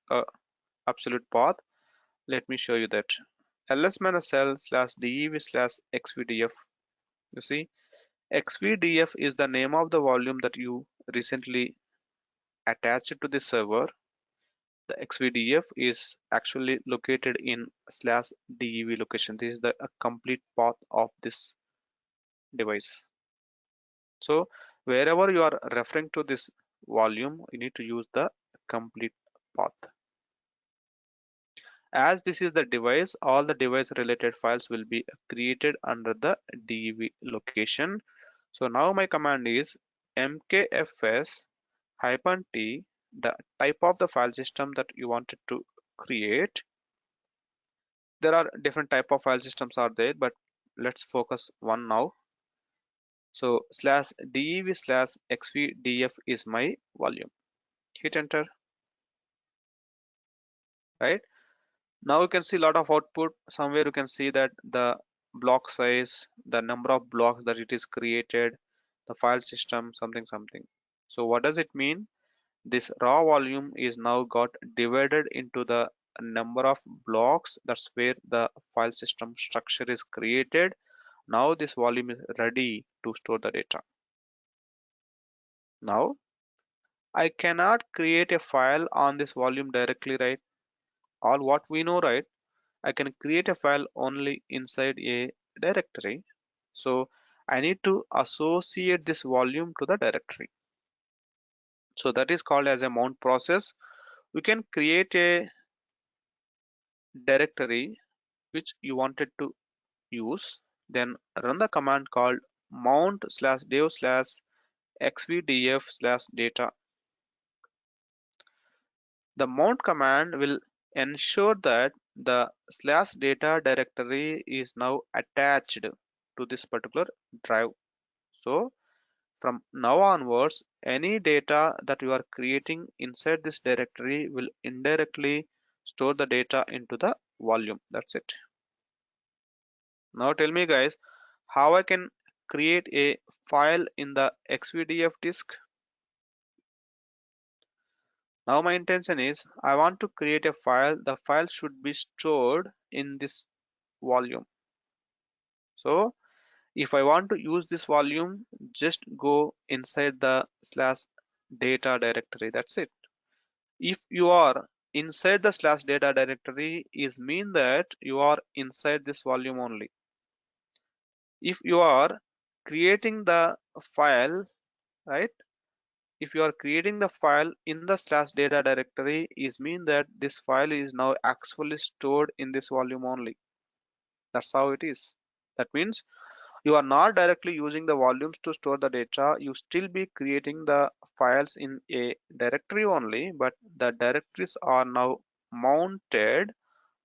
absolute path, let me show you that. ls-l/dev/xvdf. You see, xvdf is the name of the volume that you recently attached to the server. The xvdf is actually located in /dev location. This is the complete path of this device. So Wherever you are referring to this volume, you need to use the complete path. As this is the device, all the device related files will be created under the dev location. So now my command is mkfs -t, the type of the file system that you wanted to create. There are different type of file systems are there, but let's focus one now. So /dev/xvdf is my volume. Hit enter, right? Now you can see a lot of output. Somewhere you can see that the block size, the number of blocks that it is created, the file system, something something. So what does it mean? This raw volume is now got divided into the number of blocks. That's where the file system structure is created. Now this volume is ready to store the data. Now I cannot create a file on this volume directly, right? All what we know, right? I can create a file only inside a directory. So I need to associate this volume to the directory. So that is called as a mount process. We can create a directory which you wanted to use, then run the command called mount/dev/xvdf/data. The mount command will ensure that the /data directory is now attached to this particular drive. So from now onwards, any data that you are creating inside this directory will indirectly store the data into the volume. That's it. Now tell me guys, how I can create a file in the XVDF disk. Now my intention is I want to create a file. The file should be stored in this volume. So if I want to use this volume, just go inside the /data directory. That's it. If you are inside the /data directory, is mean that you are inside this volume only. If you are creating the file, right? If you are creating the file in the /data directory, is mean that this file is now actually stored in this volume only. That's how it is. That means you are not directly using the volumes to store the data. You still be creating the files in a directory only, but the directories are now mounted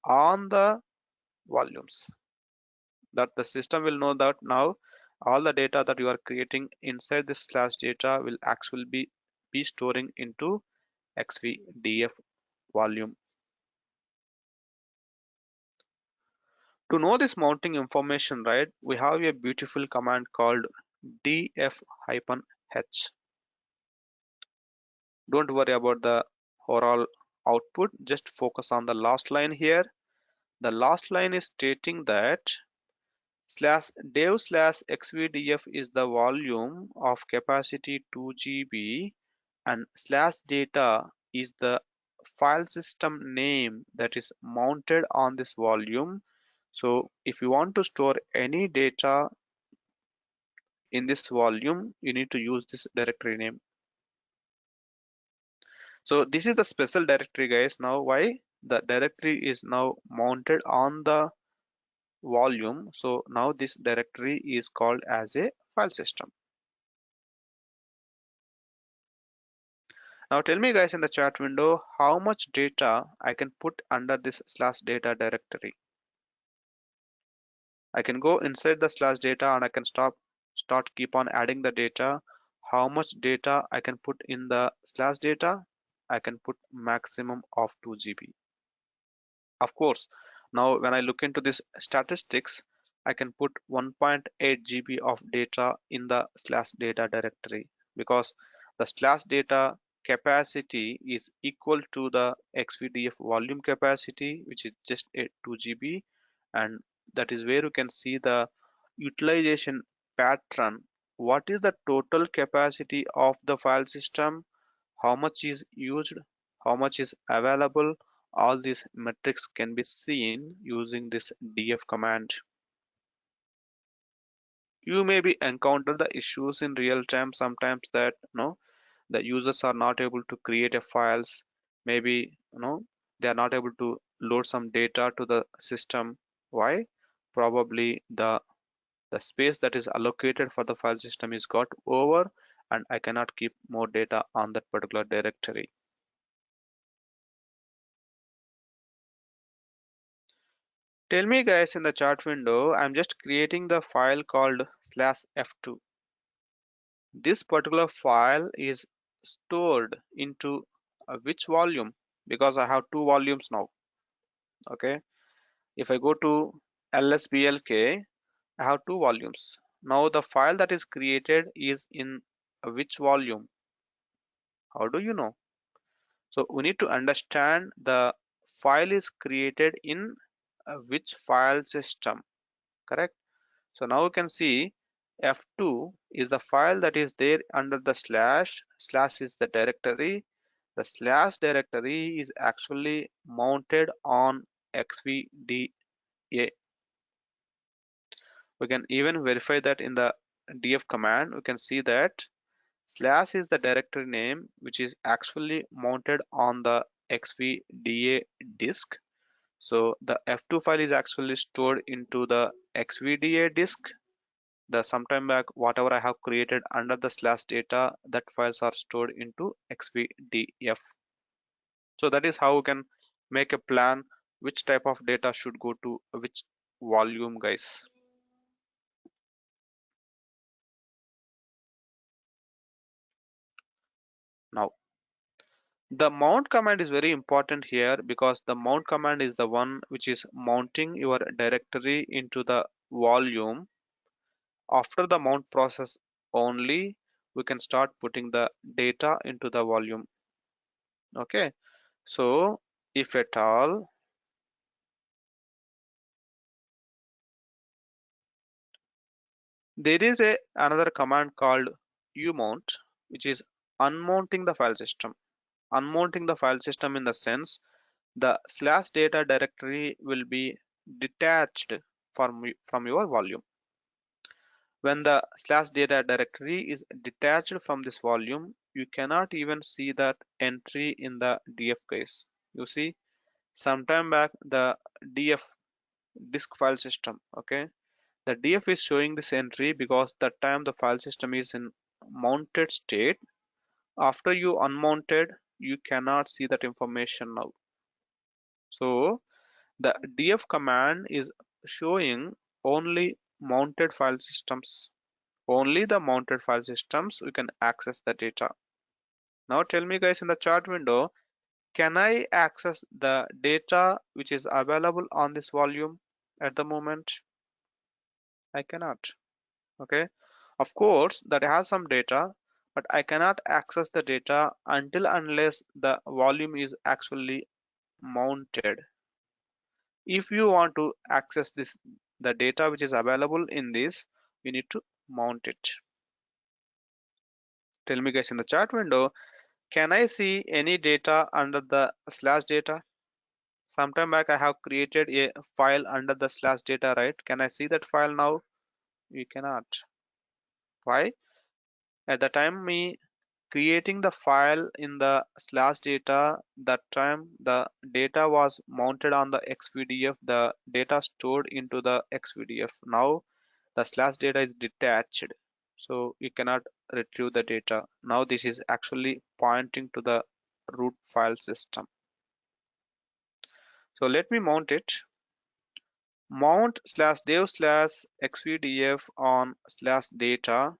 on the volumes. That the system will know that now all the data that you are creating inside this /data will actually be storing into XVDF volume. To know this mounting information, right, we have a beautiful command called df-h. Don't worry about the overall output, just focus on the last line here. The last line is stating that /dev/xvdf is the volume of capacity 2 GB and /data is the file system name that is mounted on this volume. So if you want to store any data in this volume, you need to use this directory name. So this is the special directory guys. Now why the directory is now mounted on the volume, so now this directory is called as a file system. Now tell me guys in the chat window how much data I can put under this /data directory. I can go inside the /data and I can start keep on adding the data. How much data I can put in the /data? I can put maximum of 2 GB. Of course, now when I look into this statistics, I can put 1.8 GB of data in the /data directory because the /data capacity is equal to the XVDF volume capacity, which is just 2 GB, and that is where you can see the utilization pattern. What is the total capacity of the file system? How much is used, how much is available? All these metrics can be seen using this df command. You maybe encounter the issues in real time sometimes that the users are not able to create a files. Maybe they are not able to load some data to the system. Why? Probably the space that is allocated for the file system is got over, and I cannot keep more data on that particular directory. Tell me guys, in the chart window, I'm just creating the file called /f2. This particular file is stored into which volume? Because I have two volumes now. Okay, if I go to lsblk, I have two volumes. Now the file that is created is in which volume? How do you know? So we need to understand the file is created in which file system, correct? So now you can see f2 is the file that is there under the slash. Slash is the directory. The slash directory is actually mounted on xvda. We can even verify that in the df command. We can see that slash is the directory name which is actually mounted on the xvda disk. So the f2 file is actually stored into the xvda disk. The sometime back whatever I have created under the slash data, that files are stored into xvdf. So that is how we can make a plan which type of data should go to which volume, guys. Now the mount command is very important here, because the mount command is the one which is mounting your directory into the volume. After the mount process only, we can start putting the data into the volume. Okay, so if at all there is another command called umount, which is unmounting the file system. Unmounting the file system in the sense the slash data directory will be detached from your volume. When the slash data directory is detached from this volume, you cannot even see that entry in the df case. You see, sometime back the df disk file system, okay, the df is showing this entry because that time the file system is in mounted state. After you unmounted, you cannot see that information now. So the df command is showing only mounted file systems. Only the mounted file systems we can access the data. Now tell me guys, in the chart window, can I access the data which is available on this volume at the moment? I cannot. Okay, of course that has some data, but I cannot access the data until unless the volume is actually mounted. If you want to access this, the data which is available in this, you need to mount it. Tell me guys, in the chart window, can I see any data under the slash data? Sometime back I have created a file under the slash data, right? Can I see that file now? You cannot. Why? At the time me creating the file in the slash data, that time the data was mounted on the xvdf, the data stored into the xvdf. Now the slash data is detached, so you cannot retrieve the data. Now this is actually pointing to the root file system. So let me mount it. Mount slash dev slash xvdf on slash data.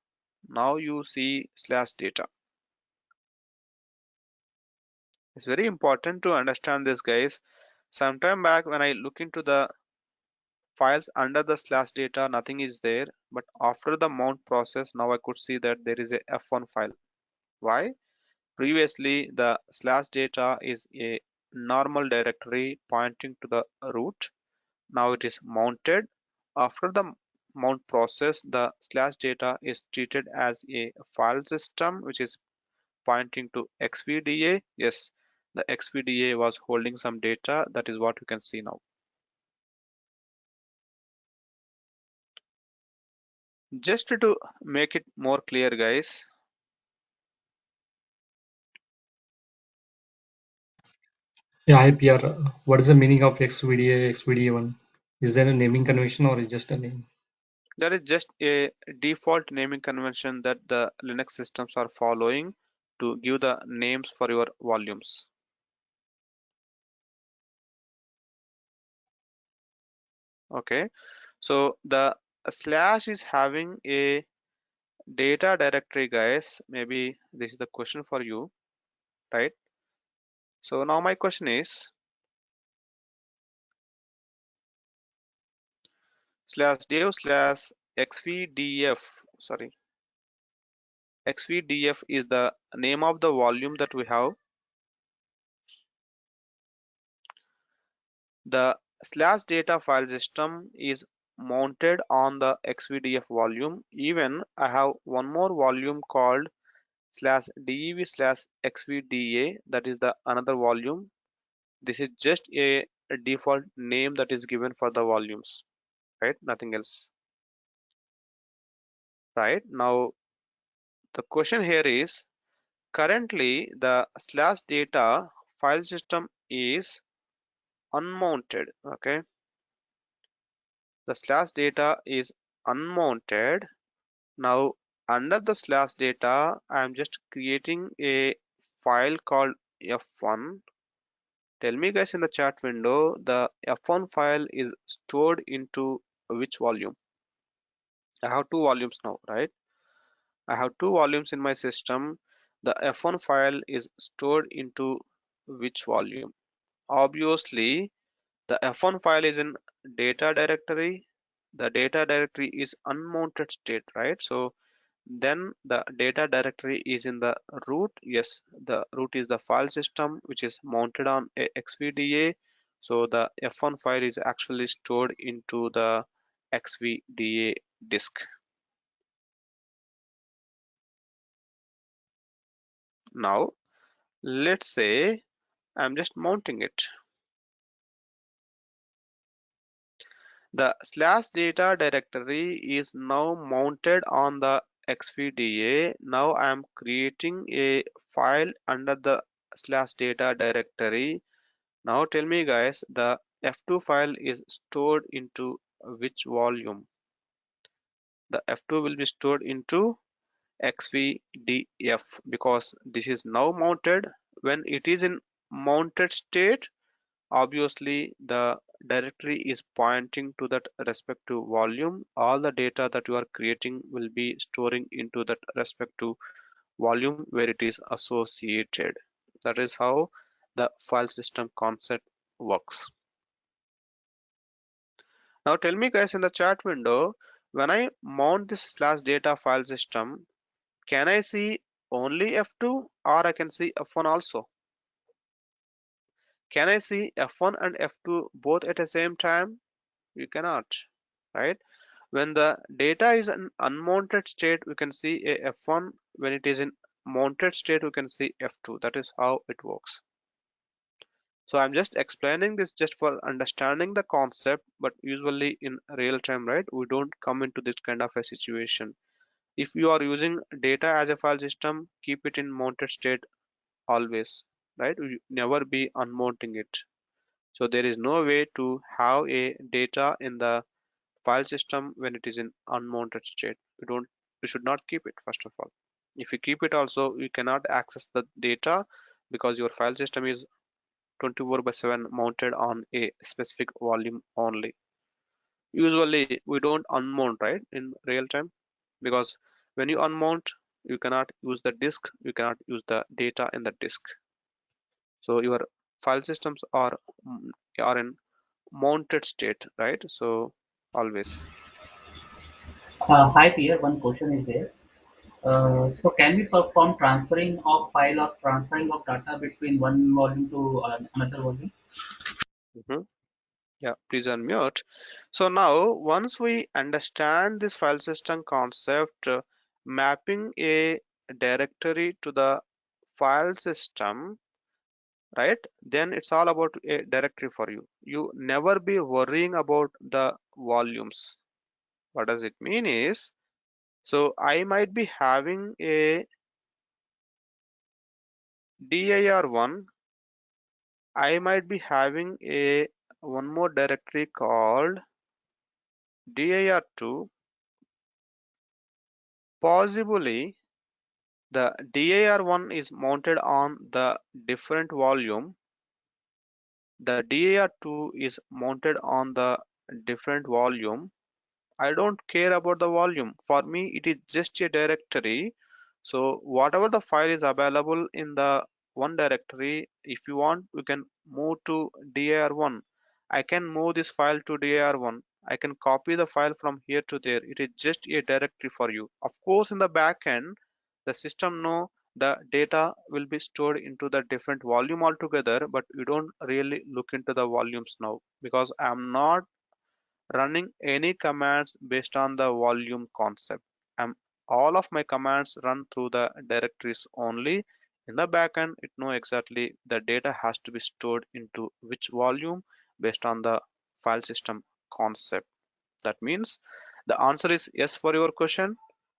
Now you see slash data. It's very important to understand this, guys. Sometime back when I look into the files under the slash data, nothing is there, but after the mount process, now I could see that there is a f1 file. Why? Previously the slash data is a normal directory pointing to the root. Now it is mounted. After the mount process, the slash data is treated as a file system which is pointing to xvda. Yes, the xvda was holding some data. That is what you can see now. Just to make it more clear, guys. Yeah, hi PR. What is the meaning of XVDA, XVDA1? Is there a naming convention or is just a name? That is just a default naming convention that the Linux systems are following to give the names for your volumes. Okay, so the slash is having a data directory, guys. Maybe this is the question for you, right? So now my question is /dev /xvdf, sorry, xvdf is the name of the volume that we have. The slash data file system is mounted on the xvdf volume. Even I have one more volume called /dev/xvda, that is the another volume. This is just a default name that is given for the volumes, right? Nothing else. Right now the question here is, currently the slash data file system is unmounted. Okay, the slash data is unmounted. Now under the slash data I am just creating a file called f1. Tell me guys in the chat window, the f1 file is stored into which volume? I have two volumes now, right? I have two volumes in my system. The f1 file is stored into which volume? Obviously the f1 file is in data directory. The data directory is unmounted state, right? So then the data directory is in the root. Yes, the root is the file system which is mounted on a xvda. So the f1 file is actually stored into the xvda disk. Now let's say I'm just mounting it. The slash data directory is now mounted on the xvda. Now I am creating a file under the slash data directory. Now tell me guys, the f2 file is stored into which volume? The f2 will be stored into xvdf because this is now mounted. When it is in mounted state, obviously the directory is pointing to that respective volume. All the data that you are creating will be storing into that respective volume where it is associated. That is how the file system concept works. Now tell me guys in the chat window, when I mount this slash data file system, can I see only F2 or I can see F1 also? Can I see F1 and F2 both at the same time? You cannot, right? When the data is in unmounted state, we can see a F1. When it is in mounted state, we can see F2. That is how it works. So I'm just explaining this just for understanding the concept, but usually in real time, right? We don't come into this kind of a situation. If you are using data as a file system, keep it in mounted state always, right? You never be unmounting it. So there is no way to have a data in the file system when it is in unmounted state. You should not keep it first of all. If you keep it also, you cannot access the data because your file system is 24/7 mounted on a specific volume only. Usually we don't unmount, right, in real time, because when you unmount, you cannot use the disk, you cannot use the data in the disk. So your file systems are in mounted state, right? So always. Hi Pierre, one question is there. So can we perform transferring of file or transferring of data between one volume to another volume? Mhm. Yeah, please unmute. So now once we understand this file system concept, mapping a directory to the file system, right, then it's all about a directory for you. You never be worrying about the volumes. What does it mean is, So I might be having a dir1. I might be having a one more directory called dir2. Possibly the dir1 is mounted on the different volume. The dir2 is mounted on the different volume. I don't care about the volume. For me, it is just a directory. So whatever the file is available in the one directory, if you want, we can move to dir1. I can move this file to dir1. I can copy the file from here to there. It is just a directory for you. Of course, in the back end, the system know the data will be stored into the different volume altogether, but you don't really look into the volumes now because I'm not running any commands based on the volume concept. All of my commands run through the directories only. In the backend, it know exactly the data has to be stored into which volume based on the file system concept. That means the answer is yes for your question.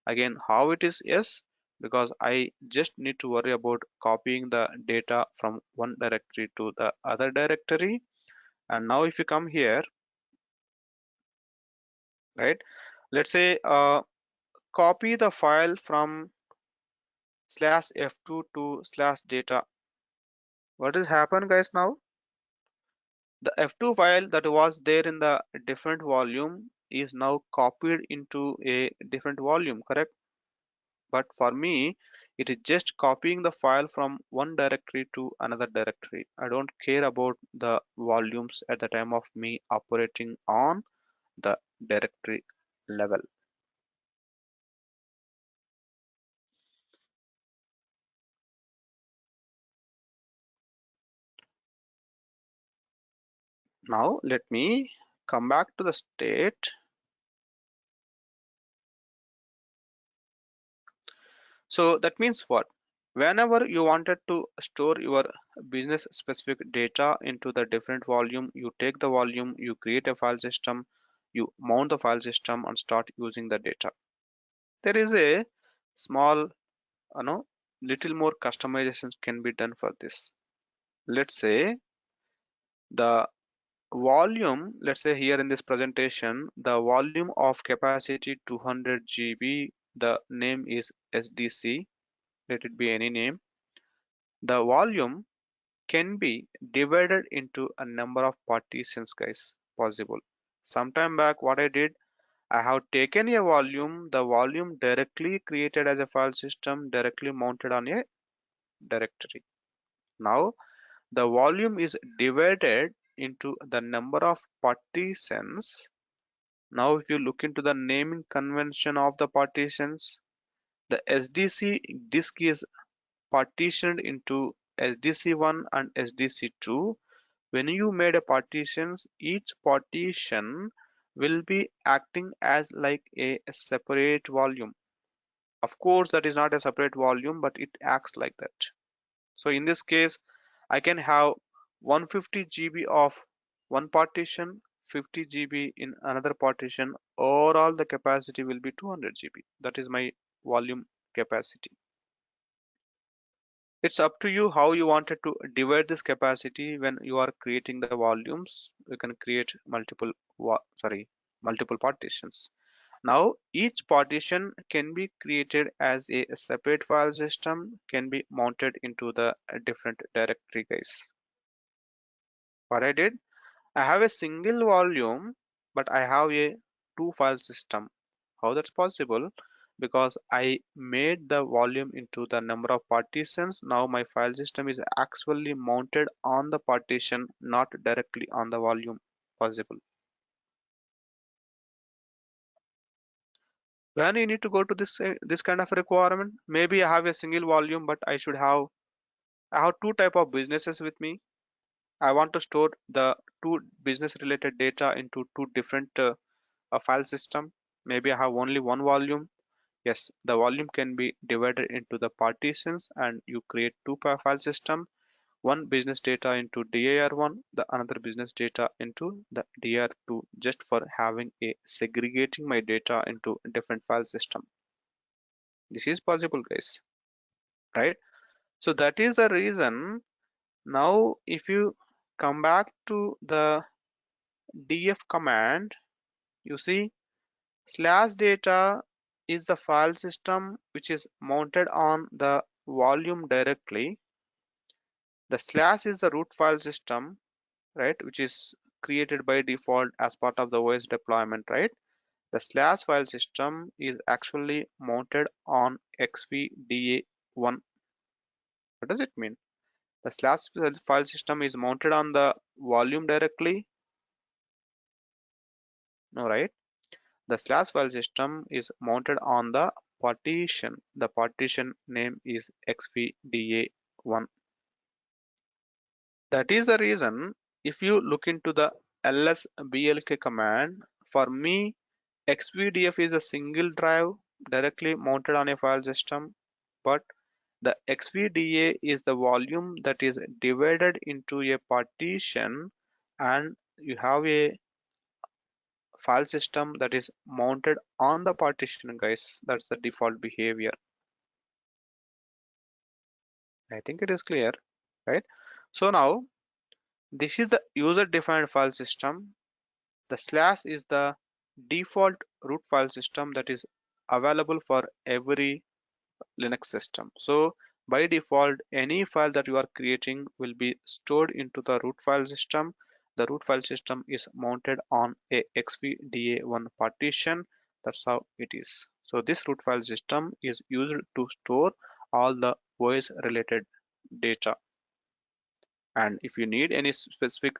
Again, how it is yes? Because I just need to worry about copying the data from one directory to the other directory. And now if you come here, right? Let's say copy the file from /f2 to /data. What has happened, guys? Now the f2 file that was there in the different volume is now copied into a different volume, correct? But for me, it is just copying the file from one directory to another directory. I don't care about the volumes at the time of me operating on the directory level. Now let me come back to the state. So that means what? Whenever you wanted to store your business specific data into the different volume, you take the volume, you create a file system, you mount the file system and start using the data. There is a small, you know, little more customizations can be done for this. Let's say the volume, let's say here in this presentation, the volume of capacity 200 GB, the name is SDC, let it be any name. The volume can be divided into a number of partitions, guys, possible. Sometime back what I did, I have taken a volume, the volume directly created as a file system directly mounted on a directory. Now the volume is divided into the number of partitions. Now if you look into the naming convention of the partitions, the SDC disk is partitioned into SDC1 and SDC2. When you made a partitions, each partition will be acting as like a separate volume. Of course, that is not a separate volume, but it acts like that. So in this case, I can have 150 GB of one partition, 50 GB in another partition. Overall, the capacity will be 200 GB. That is my volume capacity. It's up to you how you wanted to divide this capacity when you are creating the volumes. You can create multiple partitions. Now each partition can be created as a separate file system, can be mounted into the different directory, guys. What I did, I have a single volume, but I have a two file system. How that's possible? Because I made the volume into the number of partitions. Now my file system is actually mounted on the partition, not directly on the volume possible. When you need to go to this kind of requirement, maybe I have a single volume, but I have two type of businesses with me. I want to store the two business related data into two different file system. Maybe I have only one volume. Yes, the volume can be divided into the partitions and you create two file system, one business data into dir1, the another business data into the dir2, just for having a segregating my data into different file system. This is possible, guys, right? So that is the reason. Now if you come back to the df command, you see slash data is the file system which is mounted on the volume directly. The slash is the root file system, right, which is created by default as part of the OS deployment, right? The slash file system is actually mounted on xvda1. What does it mean? The slash file system is mounted on the volume directly? No, right? The slash file system is mounted on the partition. The partition name is xvda1. That is the reason if you look into the lsblk command, for me xvdf is a single drive directly mounted on a file system, but the xvda is the volume that is divided into a partition, and you have a file system that is mounted on the partition, guys. That's the default behavior. I think it is clear, right? So now this is the user defined file system. The slash is the default root file system that is available for every Linux system. So by default, any file that you are creating will be stored into the root file system. The root file system is mounted on a xvda1 partition. That's how it is. So this root file system is used to store all the OS related data. And if you need any specific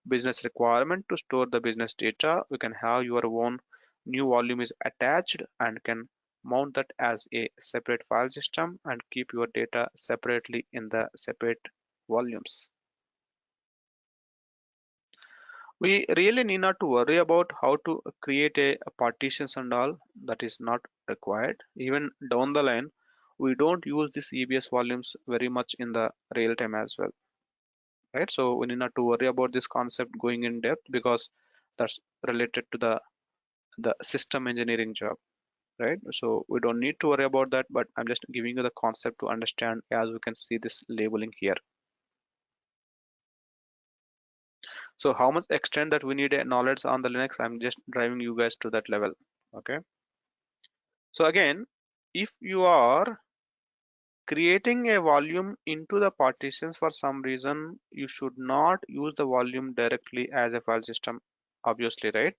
business requirement to store the business data, you can have your own new volume is attached and can mount that as a separate file system and keep your data separately in the separate volumes. We really need not to worry about how to create a partitions and all. That is not required. Even down the line, we don't use these EBS volumes very much in the real time as well, right? So we need not to worry about this concept going in depth because that's related to the system engineering job, right? So we don't need to worry about that, but I'm just giving you the concept to understand as we can see this labeling here. So how much extent that we need a knowledge on the Linux, I'm just driving you guys to that level. Okay, so again, if you are creating a volume into the partitions for some reason, you should not use the volume directly as a file system, obviously, right?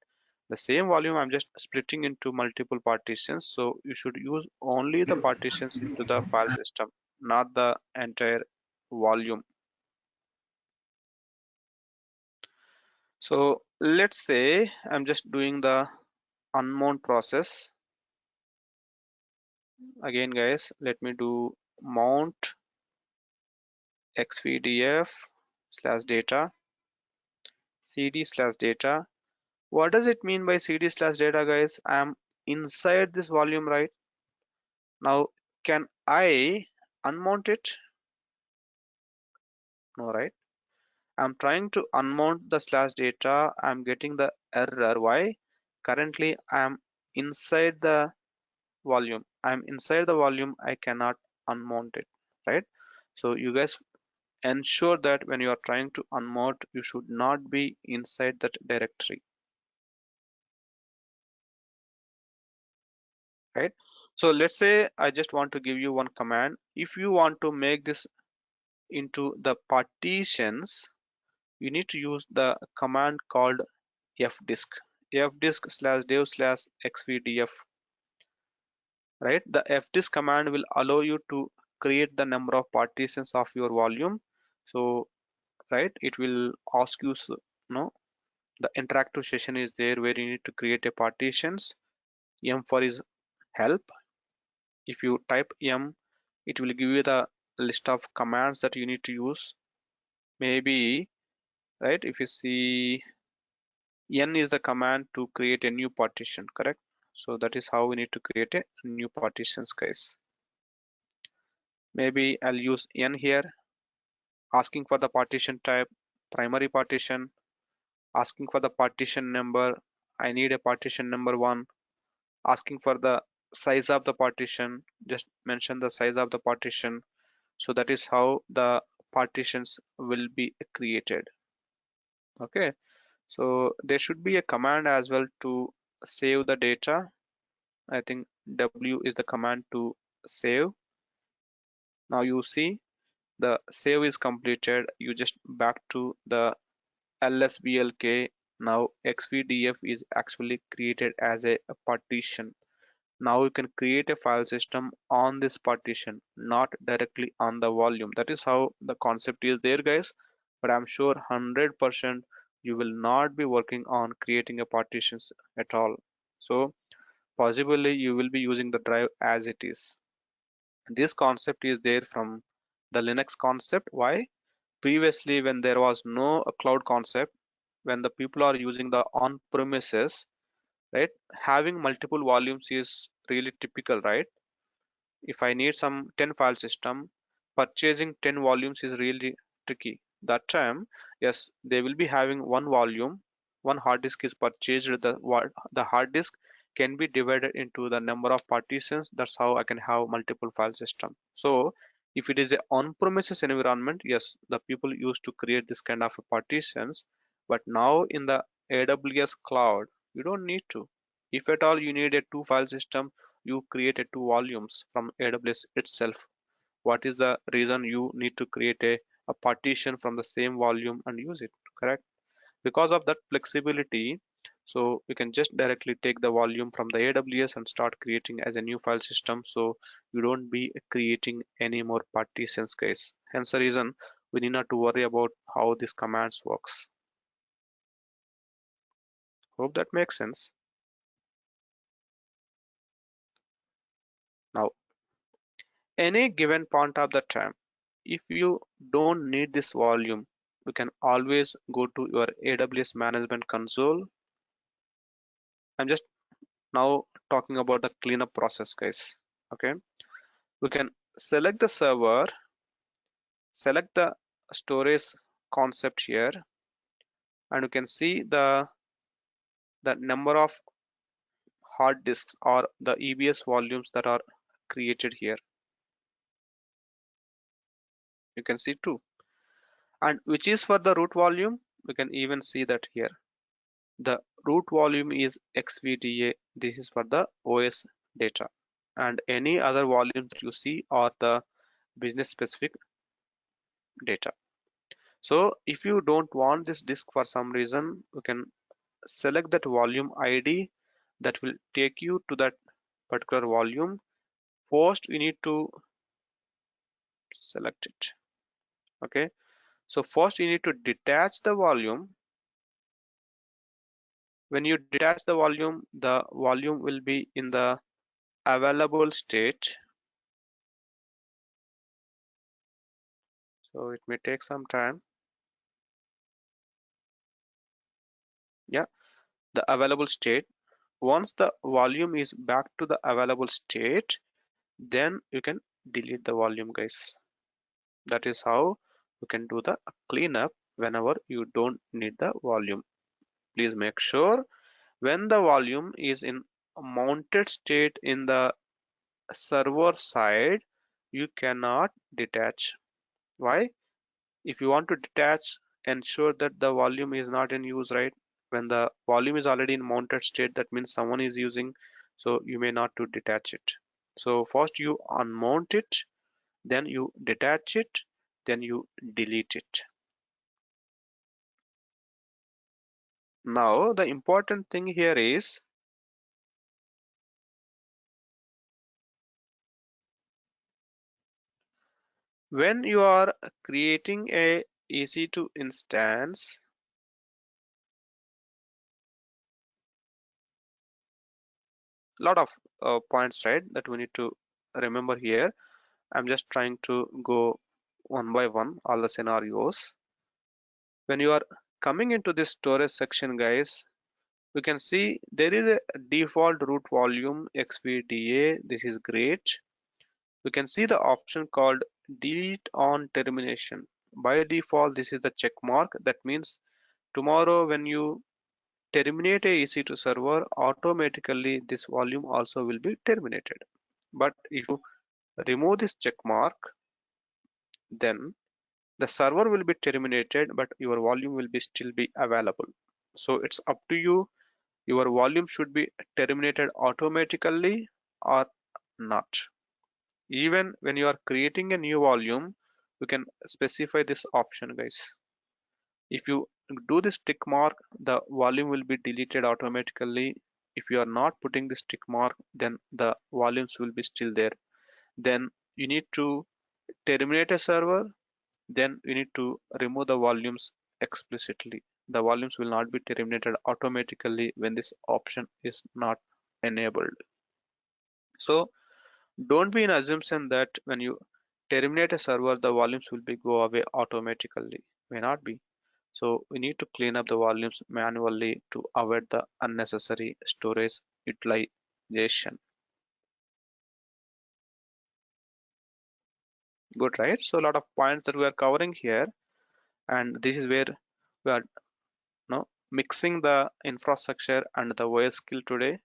The same volume I'm just splitting into multiple partitions, so you should use only the partitions into the file system, not the entire volume. So let's say I'm just doing the unmount process. Again, guys, let me do mount xvdf slash data cd slash data. What does it mean by cd slash data, guys? I'm inside this volume, right? Now can I unmount it? No, right? I'm trying to unmount the slash data. I'm getting the error. Why? Currently I'm inside the volume. I'm inside the volume. I cannot unmount it, right? So you guys ensure that when you are trying to unmount, you should not be inside that directory, right? So let's say I just want to give you one command. If you want to make this into the partitions, you need to use the command called fdisk. Fdisk slash dev slash xvdf, right? The fdisk command will allow you to create the number of partitions of your volume. So right, it will ask you, no, the interactive session is there where you need to create a partitions. M for is help. If you type M, it will give you the list of commands that you need to use. Maybe, right, if you see N is the command to create a new partition, correct? So that is how we need to create a new partitions, guys. Maybe I'll use N here, asking for the partition type, primary partition, asking for the partition number. I need a partition number 1, asking for the size of the partition, just mention the size of the partition. So that is how the partitions will be created. Okay, so there should be a command as well to save the data. I think W is the command to save. Now you see the save is completed. You just back to the lsblk. Now xvdf is actually created as a partition. Now you can create a file system on this partition, not directly on the volume. That is how the concept is there, guys. But I'm sure 100% you will not be working on creating a partitions at all. So possibly you will be using the drive as it is. This concept is there from the Linux concept. Why? Previously, when there was no cloud concept, when the people are using the on-premises, right, having multiple volumes is really typical, right? If I need some 10 file system, purchasing 10 volumes is really tricky. That time, yes, they will be having one volume, one hard disk is purchased. The hard disk can be divided into the number of partitions. That's how I can have multiple file system. So if it is a on-premises environment, yes, the people used to create this kind of partitions. But now in the AWS cloud, you don't need to. If at all you need a two file system, you created two volumes from AWS itself. What is the reason you need to create a partition from the same volume and use it, correct? Because of that flexibility, so you can just directly take the volume from the AWS and start creating as a new file system. So you don't be creating any more partitions, guys. Hence the reason we need not to worry about how this commands works. Hope that makes sense. Now, any given point of the time, if you don't need this volume, you can always go to your AWS management console. I'm just now talking about the cleanup process, guys. Okay, we can select the server, select the storage concept here, and you can see the number of hard disks or the EBS volumes that are created here. You can see two, and which is for the root volume. We can even see that here. The root volume is XVDA. This is for the OS data, and any other volumes that you see are the business specific data. So if you don't want this disk for some reason, you can select that volume ID that will take you to that particular volume. First we need to select it. Okay, so first you need to detach the volume. When you detach the volume will be in the available state. So it may take some time. Yeah, the available state. Once the volume is back to the available state, then you can delete the volume, guys. That is how you can do the cleanup whenever you don't need the volume. Please make sure when the volume is in a mounted state in the server side, you cannot detach. Why? If you want to detach, ensure that the volume is not in use, right? When the volume is already in mounted state, that means someone is using, so you may not to detach it. So first you unmount it, then you detach it, then you delete it. Now the important thing here is when you are creating a EC2 instance, lot of points, right, that we need to remember here. I'm just trying to go one by one all the scenarios. When you are coming into this storage section, guys, we can see there is a default root volume XVDA. This is great. We can see the option called delete on termination. By default, this is the check mark. That means tomorrow when you terminate a EC2 server, automatically this volume also will be terminated. But if you remove this check mark, then the server will be terminated, but your volume will be still be available. So it's up to you. Your volume should be terminated automatically or not. Even when you are creating a new volume, you can specify this option, guys. If you do this tick mark, the volume will be deleted automatically. If you are not putting this tick mark, then the volumes will be still there. Then you need to terminate a server, then you need to remove the volumes explicitly. The volumes will not be terminated automatically when this option is not enabled. So don't be in assumption that when you terminate a server, the volumes will be go away automatically. May not be. So we need to clean up the volumes manually to avoid the unnecessary storage utilization. Good, right? So a lot of points that we are covering here, and this is where we are mixing the infrastructure and the OS skill today.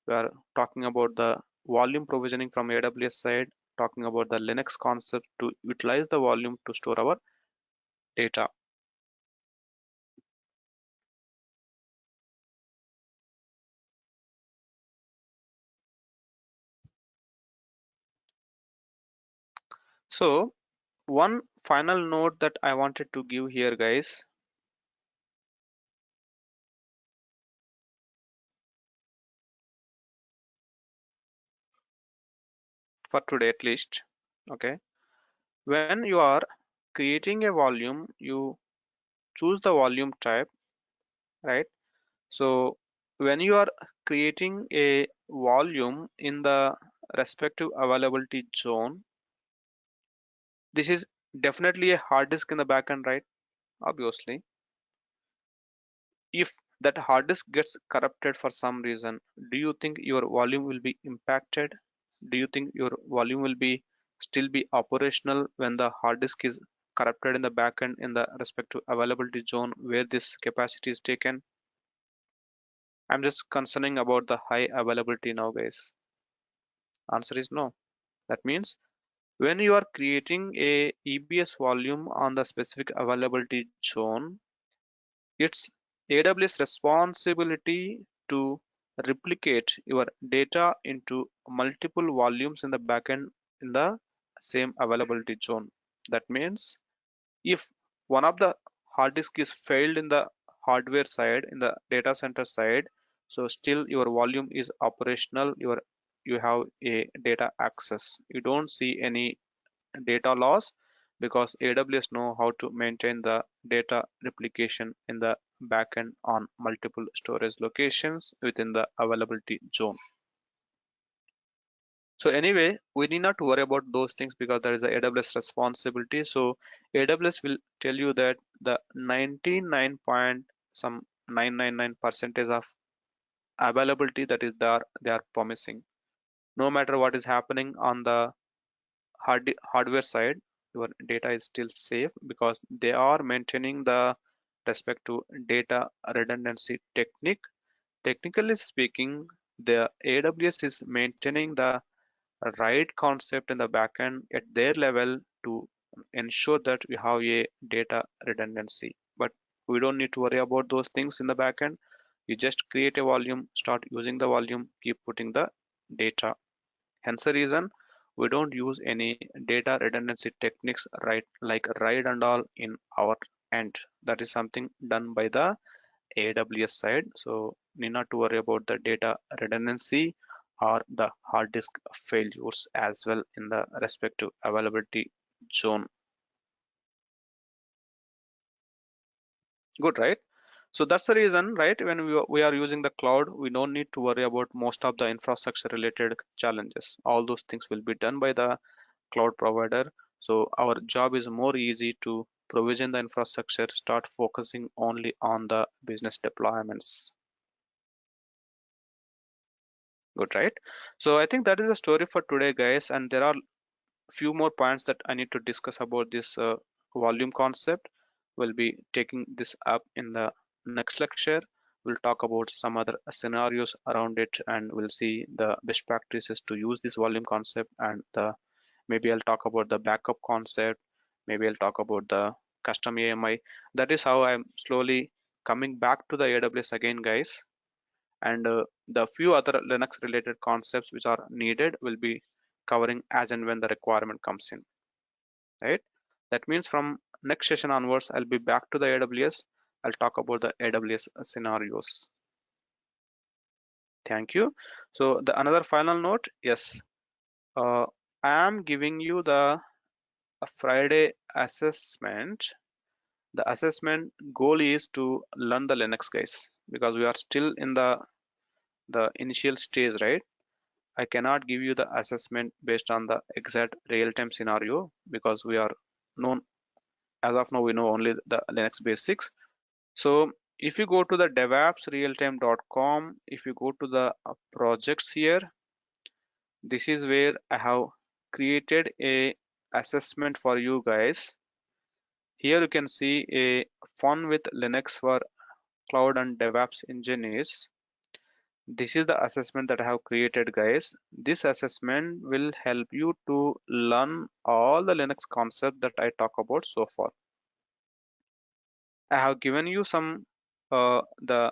We are talking about the volume provisioning from AWS side, talking about the Linux concept to utilize the volume to store our data. So one final note that I wanted to give here, guys, for today at least. Okay, when you are creating a volume, you choose the volume type, right? So when you are creating a volume in the respective availability zone, this is definitely a hard disk in the backend, right? Obviously, if that hard disk gets corrupted for some reason, do you think your volume will be impacted? Do you think your volume will be still be operational when the hard disk is corrupted in the backend in the respective availability zone where this capacity is taken? I'm just concerning about the high availability now, guys. Answer is no. That means when you are creating a EBS volume on the specific availability zone, it's AWS responsibility to replicate your data into multiple volumes in the backend in the same availability zone. That means if one of the hard disk is failed in the hardware side, in the data center side, so still your volume is operational, you have a data access. You don't see any data loss because AWS know how to maintain the data replication in the backend on multiple storage locations within the availability zone. So anyway, we need not worry about those things because there is a AWS responsibility. So AWS will tell you that the 99 point some 999 percentage of availability that is there they are promising. No matter what is happening on the hardware side, your data is still safe because they are maintaining the respect to data redundancy technique. Technically speaking, the AWS is maintaining the right concept in the backend at their level to ensure that we have a data redundancy. But we don't need to worry about those things in the backend. You just create a volume, start using the volume, keep putting the data. Hence the reason we don't use any data redundancy techniques right like RAID and all in our end. That is something done by the AWS side. So need not to worry about the data redundancy or the hard disk failures as well in the respective availability zone. Good, right? So that's the reason, right? When we are using the cloud, we don't need to worry about most of the infrastructure related challenges. All those things will be done by the cloud provider. So our job is more easy to provision the infrastructure, start focusing only on the business deployments. Good, right? So I think that is the story for today, guys. And there are few more points that I need to discuss about this volume concept. We'll be taking this up in the next lecture. We'll talk about some other scenarios around it, and we'll see the best practices to use this volume concept, and maybe I'll talk about the backup concept. Maybe I'll talk about the custom AMI. That is how I'm slowly coming back to the AWS again, guys. And the few other Linux related concepts which are needed will be covering as and when the requirement comes in, right? That means from next session onwards, I'll be back to the AWS. I'll talk about the AWS scenarios. Thank you. So the another final note, yes, I am giving you the Friday assessment. The assessment goal is to learn the Linux, guys, because we are still in the initial stage, right? I cannot give you the assessment based on the exact real-time scenario because we are known, as of now we know only the Linux basics. So if you go to the devapsrealtime.com, if you go to the projects here, this is where I have created a assessment for you guys. Here you can see a fun with Linux for cloud and DevOps engineers. This is the assessment that I have created, guys. This assessment will help you to learn all the Linux concepts that I talk about so far. I have given you some the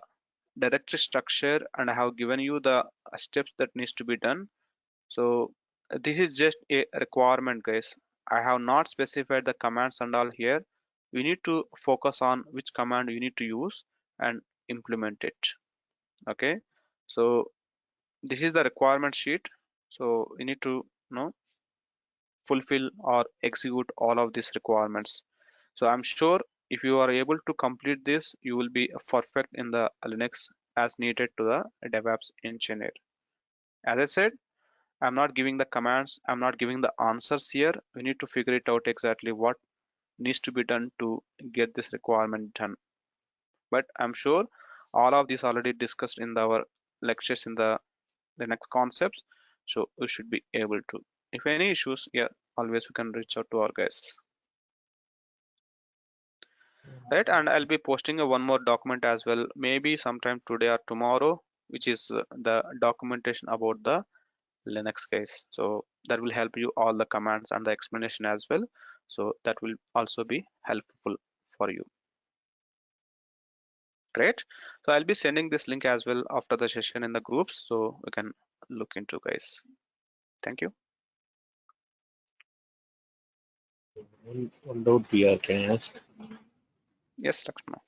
directory structure, and I have given you the steps that needs to be done. So this is just a requirement, guys. I have not specified the commands and all here. You need to focus on which command you need to use and implement it. Okay, so this is the requirement sheet. So you need to fulfill or execute all of these requirements. So I'm sure if you are able to complete this, you will be perfect in the Linux as needed to the DevOps engineer. As I said, I'm not giving the commands, I'm not giving the answers here. We need to figure it out exactly what needs to be done to get this requirement done. But I'm sure all of these already discussed in our lectures in the Linux concepts. So we should be able to. If any issues, yeah, always we can reach out to our guys. Right, and I'll be posting one more document as well, maybe sometime today or tomorrow, which is the documentation about the Linux, guys. So that will help you all the commands and the explanation as well. So that will also be helpful for you. Great. So I'll be sending this link as well after the session in the groups, so we can look into, guys. Thank you. One doubt here, can I ask? Yes, Lakshmana.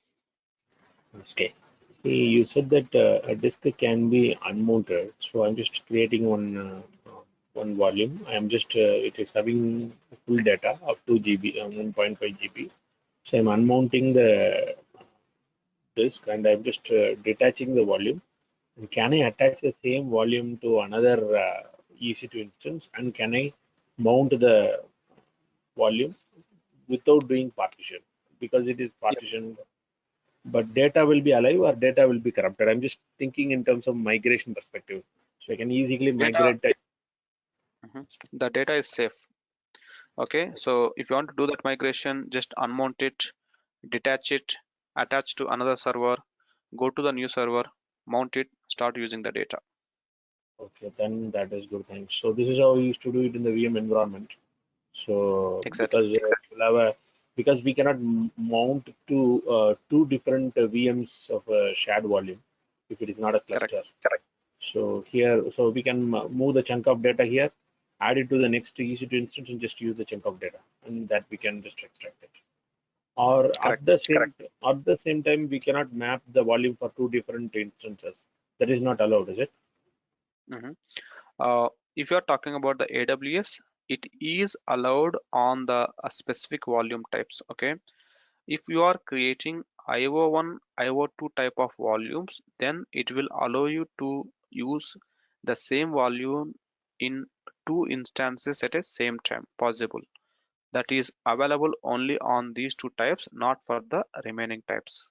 Okay. You said that a disk can be unmounted, so I'm just creating one volume. I'm just it is having full data up to GB, 1.5 GB. So I'm unmounting the disk and I'm just detaching the volume. And can I attach the same volume to another EC2 instance? And can I mount the volume without doing partition? Because it is Yes. partitioned, but data will be alive or data will be corrupted. I'm just thinking in terms of migration perspective. So I can easily Data, migrate. the data is safe. Okay, so if you want to do that migration, just unmount it, detach it, attach to another server, go to the new server, mount it, start using the data. Okay, then that is good. Thanks. So this is how we used to do it in the VM environment. So Exactly. because we cannot mount to two different VMs of a shared volume if it is not a cluster. Correct. So here, so we can move the chunk of data here, add it to the next EC2 instance, and just use the chunk of data, and that we can just extract it. Or Correct. at the same time, we cannot map the volume for two different instances. That is not allowed, is it? Mhm. If you are talking about the AWS, it is allowed on the specific volume types. Okay, if you are creating IO1, IO2 type of volumes, then it will allow you to use the same volume in two instances at a same time possible. That is available only on these two types, not for the remaining types.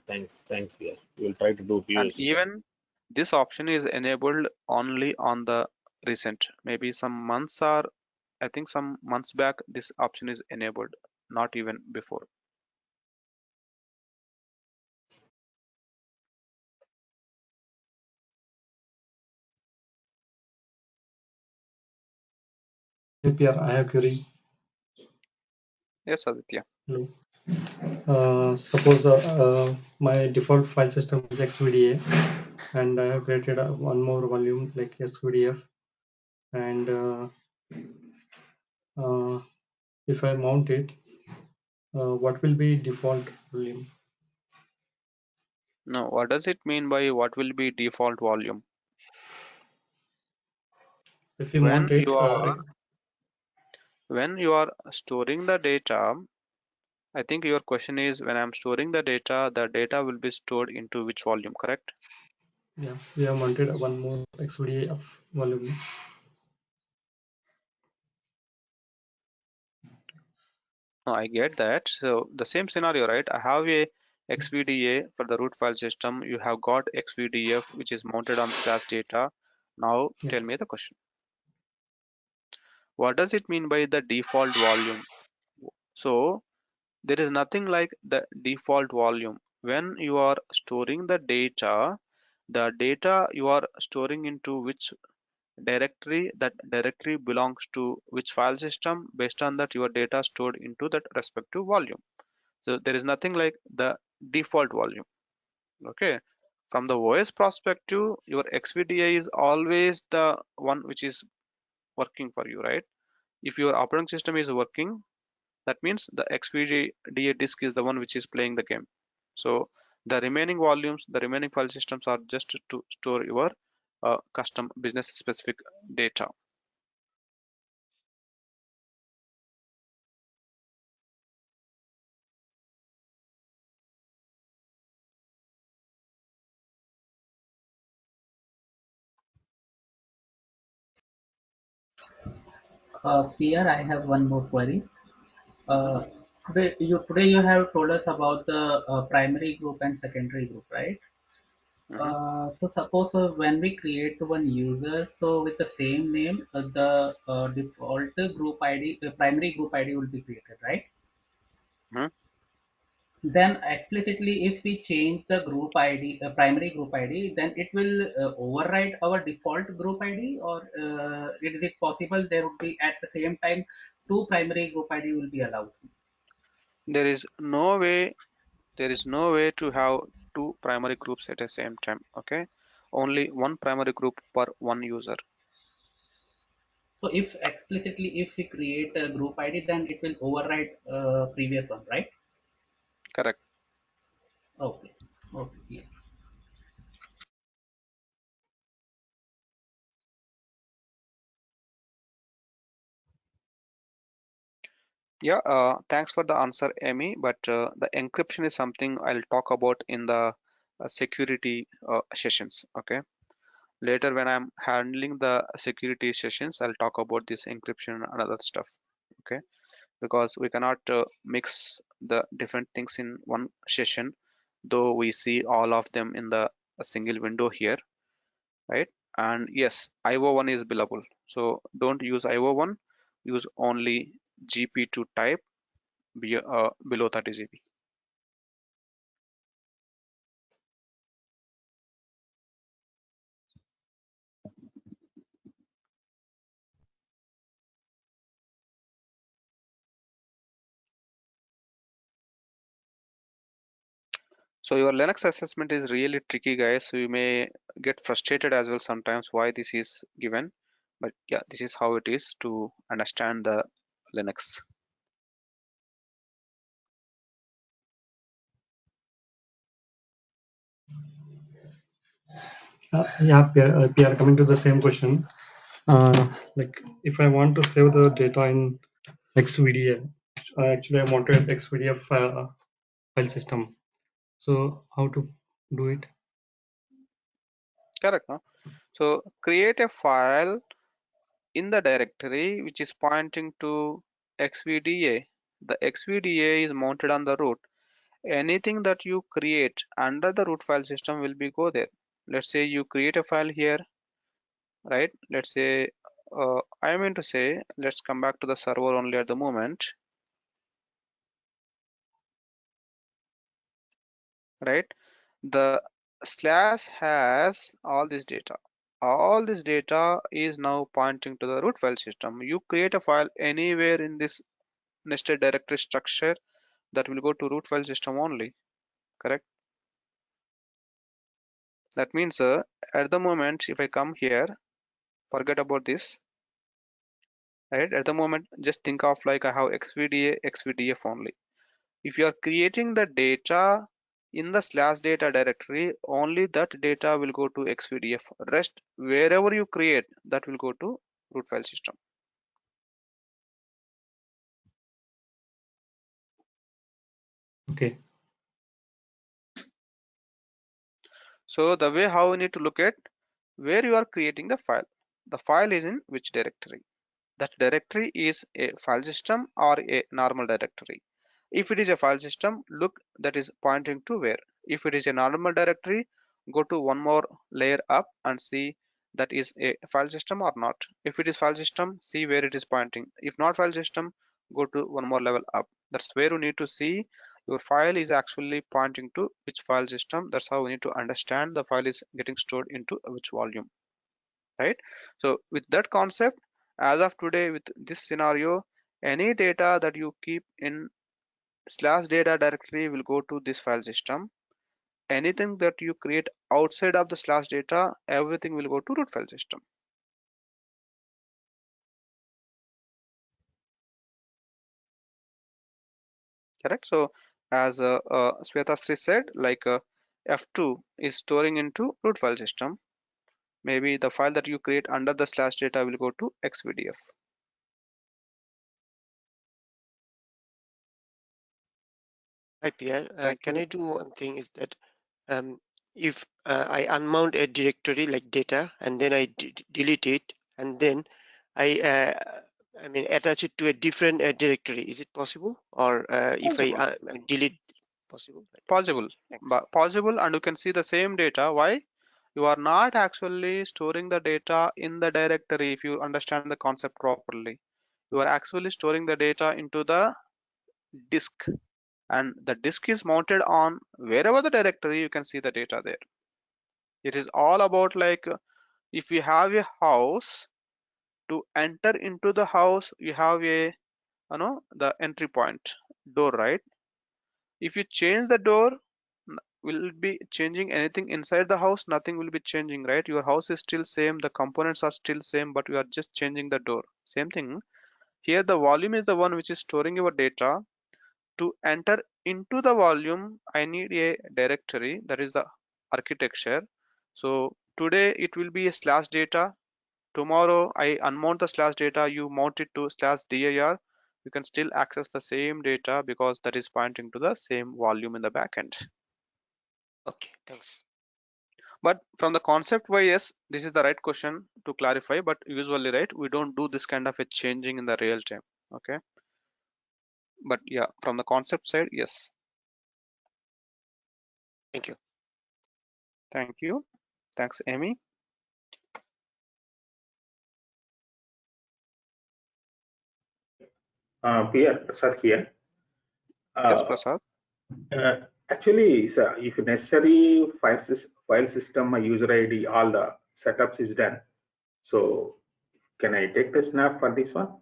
Thanks. Yes, we will try to do And POC. even this option is enabled only on the recent, maybe some months, or I think some months back this option is enabled, not even before. Hey Pierre, I have query. Yes, Aditya. Hello. Suppose my default file system is XVDA, and I have created one more volume like SVDF, and if I mount it, what will be default volume? Now, what does it mean by what will be default volume? If you When mount it, you are storing the data, I think your question is when I'm storing the data will be stored into which volume, correct? yeah, we have mounted one more XVDA of volume. No, I get that. So the same scenario, right? I have a XVDA for the root file system. You have got XVDF, which is mounted on slash data. Now Yeah. tell me the question. What does it mean by the default volume? So there is nothing like the default volume. When you are storing the data you are storing into which directory, that directory belongs to which file system. Based on that, your data stored into that respective volume. So there is nothing like the default volume. Okay. From the OS perspective, your XVDA is always the one which is working for you, right? If your operating system is working, that means the XVDA disk is the one which is playing the game. So the remaining volumes, the remaining file systems are just to store your custom business specific data. Here I have one more query. Uh, today you have told us about the primary group and secondary group, right? Mhm. So suppose when we create one user, so with the same name, the default group ID, the primary group ID will be created, right? Mhm. Then explicitly, if we change the group ID, primary group ID, then it will override our default group ID, or is it possible there would be at the same time two primary group ID will be allowed? There is no way to have two primary groups at the same time. Okay, only one primary group per one user. So if explicitly if we create a group ID, then it will override previous one, right? Correct. Okay. Okay. Yeah. Yeah, thanks for the answer, Amy. But the encryption is something I'll talk about in the security sessions. Okay. Later, when I'm handling the security sessions, I'll talk about this encryption and other stuff. Okay. Because we cannot mix the different things in one session, though we see all of them in the a single window here, right? And yes, IO1 is billable. So don't use IO1, use only GP2 type below 30 GB. So your Linux assessment is really tricky, guys. So you may get frustrated as well sometimes why this is given. But yeah, this is how it is to understand the Linux. Yeah, Pierre, coming to the same question. Like if I want to save the data in XVDA, actually I wanted XVDA file system. So how to do it? Correct, no? So create a file in the directory which is pointing to XVDA. The XVDA is mounted on the root. Anything that you create under the root file system will be go there. Let's say you create a file here, right? Let's say I mean to say, let's come back to the server only at the moment, right? The slash has all this data. all this data is now pointing to the root file system. You create a file anywhere in this nested directory structure, that will go to root file system only, correct? That means at the moment, if I come here, forget about this, right? At the moment, just think of like I have xvda, xvdf only. If you are creating the data in the slash data directory, only that data will go to xvdf. Rest, wherever you create, that will go to root file system. Okay. So the way how we need to look at where you are creating the file. The file is in which directory? That directory is a file system or a normal directory. If it is a file system, look that is pointing to where. If it is a normal directory, go to one more layer up and see that is a file system or not. If it is file system, see where it is pointing. If not file system, go to one more level up. That's where you need to see your file is actually pointing to which file system. That's how we need to understand the file is getting stored into which volume, right? So with that concept, as of today, with this scenario, any data that you keep in slash data directory will go to this file system. Anything that you create outside of the slash data, everything will go to root file system. Correct? So as Svetasri said, like F2 is storing into root file system. Maybe the file that you create under the slash data will go to xvdf. Hi, Pierre. Thank Can you. I do one thing is that um, if I unmount a directory like data and then I delete it and then I mean attach it to a different directory, is it possible? Or if I Possible. delete, possible? Possible. Thanks. But possible, and you can see the same data. Why? You are not actually storing the data in the directory. If you understand the concept properly, you are actually storing the data into the disk, and the disk is mounted on wherever the directory, you can see the data there. It is all about like if you have a house, to enter into the house you have a the entry point door, right? If you change the door, will it be changing anything inside the house? Nothing will be changing, right? Your house is still same, the components are still same, but you are just changing the door. Same thing here, the volume is the one which is storing your data. To enter into the volume, I need a directory, that is the architecture. So today it will be a slash data. Tomorrow I unmount the slash data, you mount it to slash dir. You can still access the same data because that is pointing to the same volume in the backend. Okay, thanks. But from the concept wise, yes, this is the right question to clarify, but usually, right, we don't do this kind of a changing in the real time. Okay, but yeah, from the concept side, yes. Thank you. Thank you. Thanks, Amy. Pierre Prasad here. Yes, Uh, Prasad. Actually, if necessary file system, user ID, all the setups is done. So can I take the snap for this one?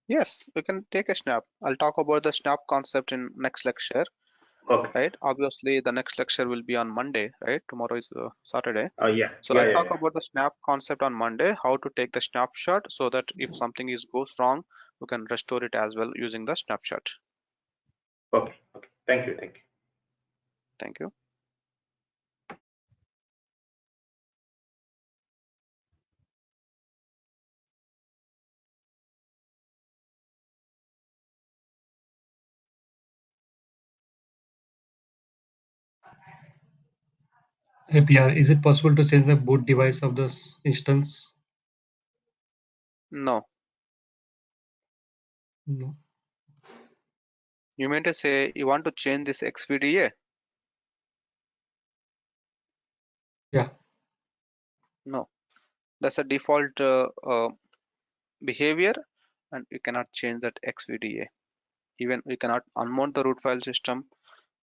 Yes, we can take a snap. I'll talk about the snap concept in next lecture. Okay. Right? Obviously, the next lecture will be on Monday, right? Tomorrow is Saturday. Yeah. So Yeah, I'll yeah, talk yeah. about the snap concept on Monday, how to take the snapshot so that if something goes wrong, we can restore it as well using the snapshot. Okay. Okay. Thank you. Thank you. Thank you. Hey, PR, is it possible to change the boot device of the instance? No. No. You meant to say you want to change this XVDA? Yeah. No. That's a default behavior, and you cannot change that XVDA. Even we cannot unmount the root file system,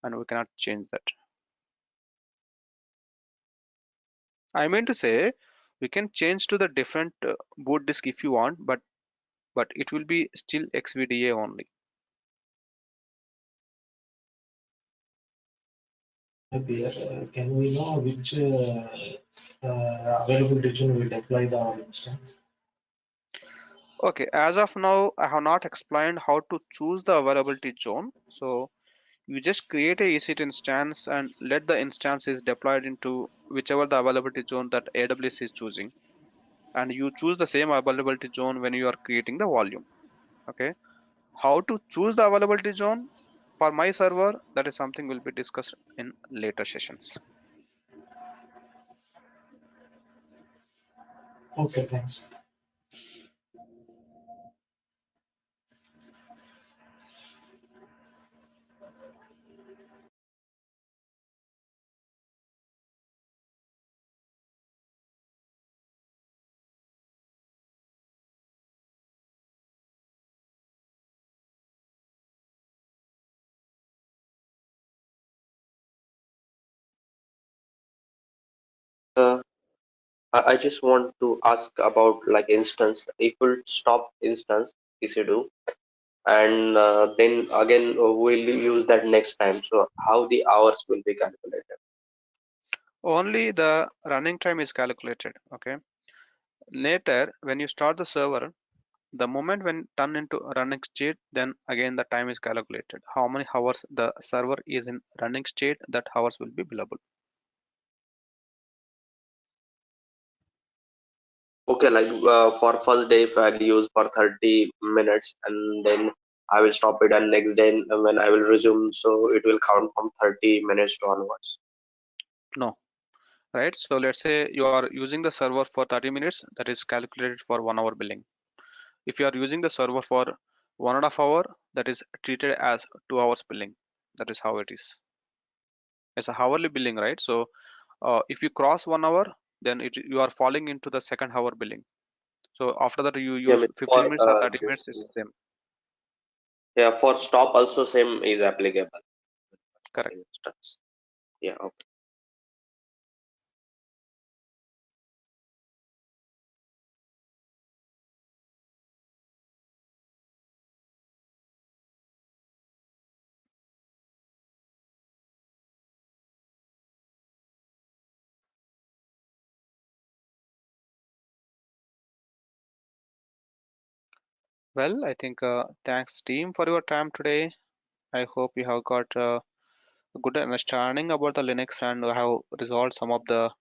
and we cannot change that. I mean to say, We can change to the different boot disk if you want, but it will be still XVDA only. Pierre, can we know which available region will deploy the instance? Okay, as of now, I have not explained how to choose the availability zone. So you just create a EC2 instance and let the instance is deployed into whichever the availability zone that AWS is choosing. And you choose the same availability zone when you are creating the volume. Okay. How to choose the availability zone for my server, that is something will be discussed in later sessions. Okay, thanks. Uh, I just want to ask about like instance. If we stop instance EC2 and then again we'll use that next time. So how the hours will be calculated? Only the running time is calculated. Okay. Later, when you start the server, the moment when turn into running state, then again the time is calculated. How many hours the server is in running state, that hours will be billable. Okay, like for first day if I'll use for 30 minutes and then I will stop it and next day when I will resume, so it will count from 30 minutes to onwards. No, right? So let's say you are using the server for 30 minutes, that is calculated for 1 hour billing. If you are using the server for 1.5 hour, that is treated as 2 hours billing. That is how it is. It's a hourly billing, right? So if you cross 1 hour, then you are falling into the second hour billing. So after that you Yeah, use for 15 minutes or 30 this, minutes, it's the same. yeah, for stop also same is applicable. Correct. Instance. Yeah, okay. Well, I think thanks team for your time today. I hope you have got a good understanding about the Linux and have resolved some of the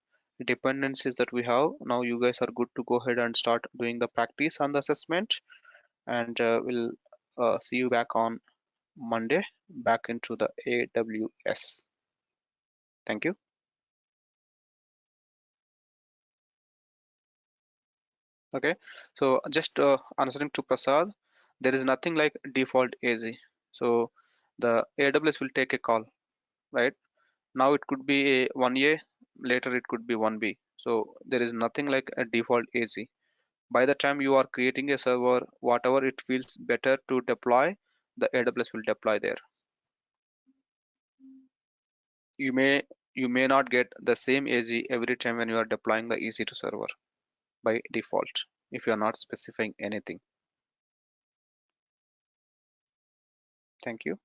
dependencies that we have. Now you guys are good to go ahead and start doing the practice on the assessment, and we'll see you back on Monday back into the AWS. Thank you. Okay, so just answering to Prasad, there is nothing like default AZ. So the AWS will take a call, right? Now it could be a 1A, later it could be 1B. So there is nothing like a default AZ. By the time you are creating a server, whatever it feels better to deploy, the AWS will deploy there. You may not get the same AZ every time when you are deploying the EC2 server by default if you are not specifying anything. Thank you.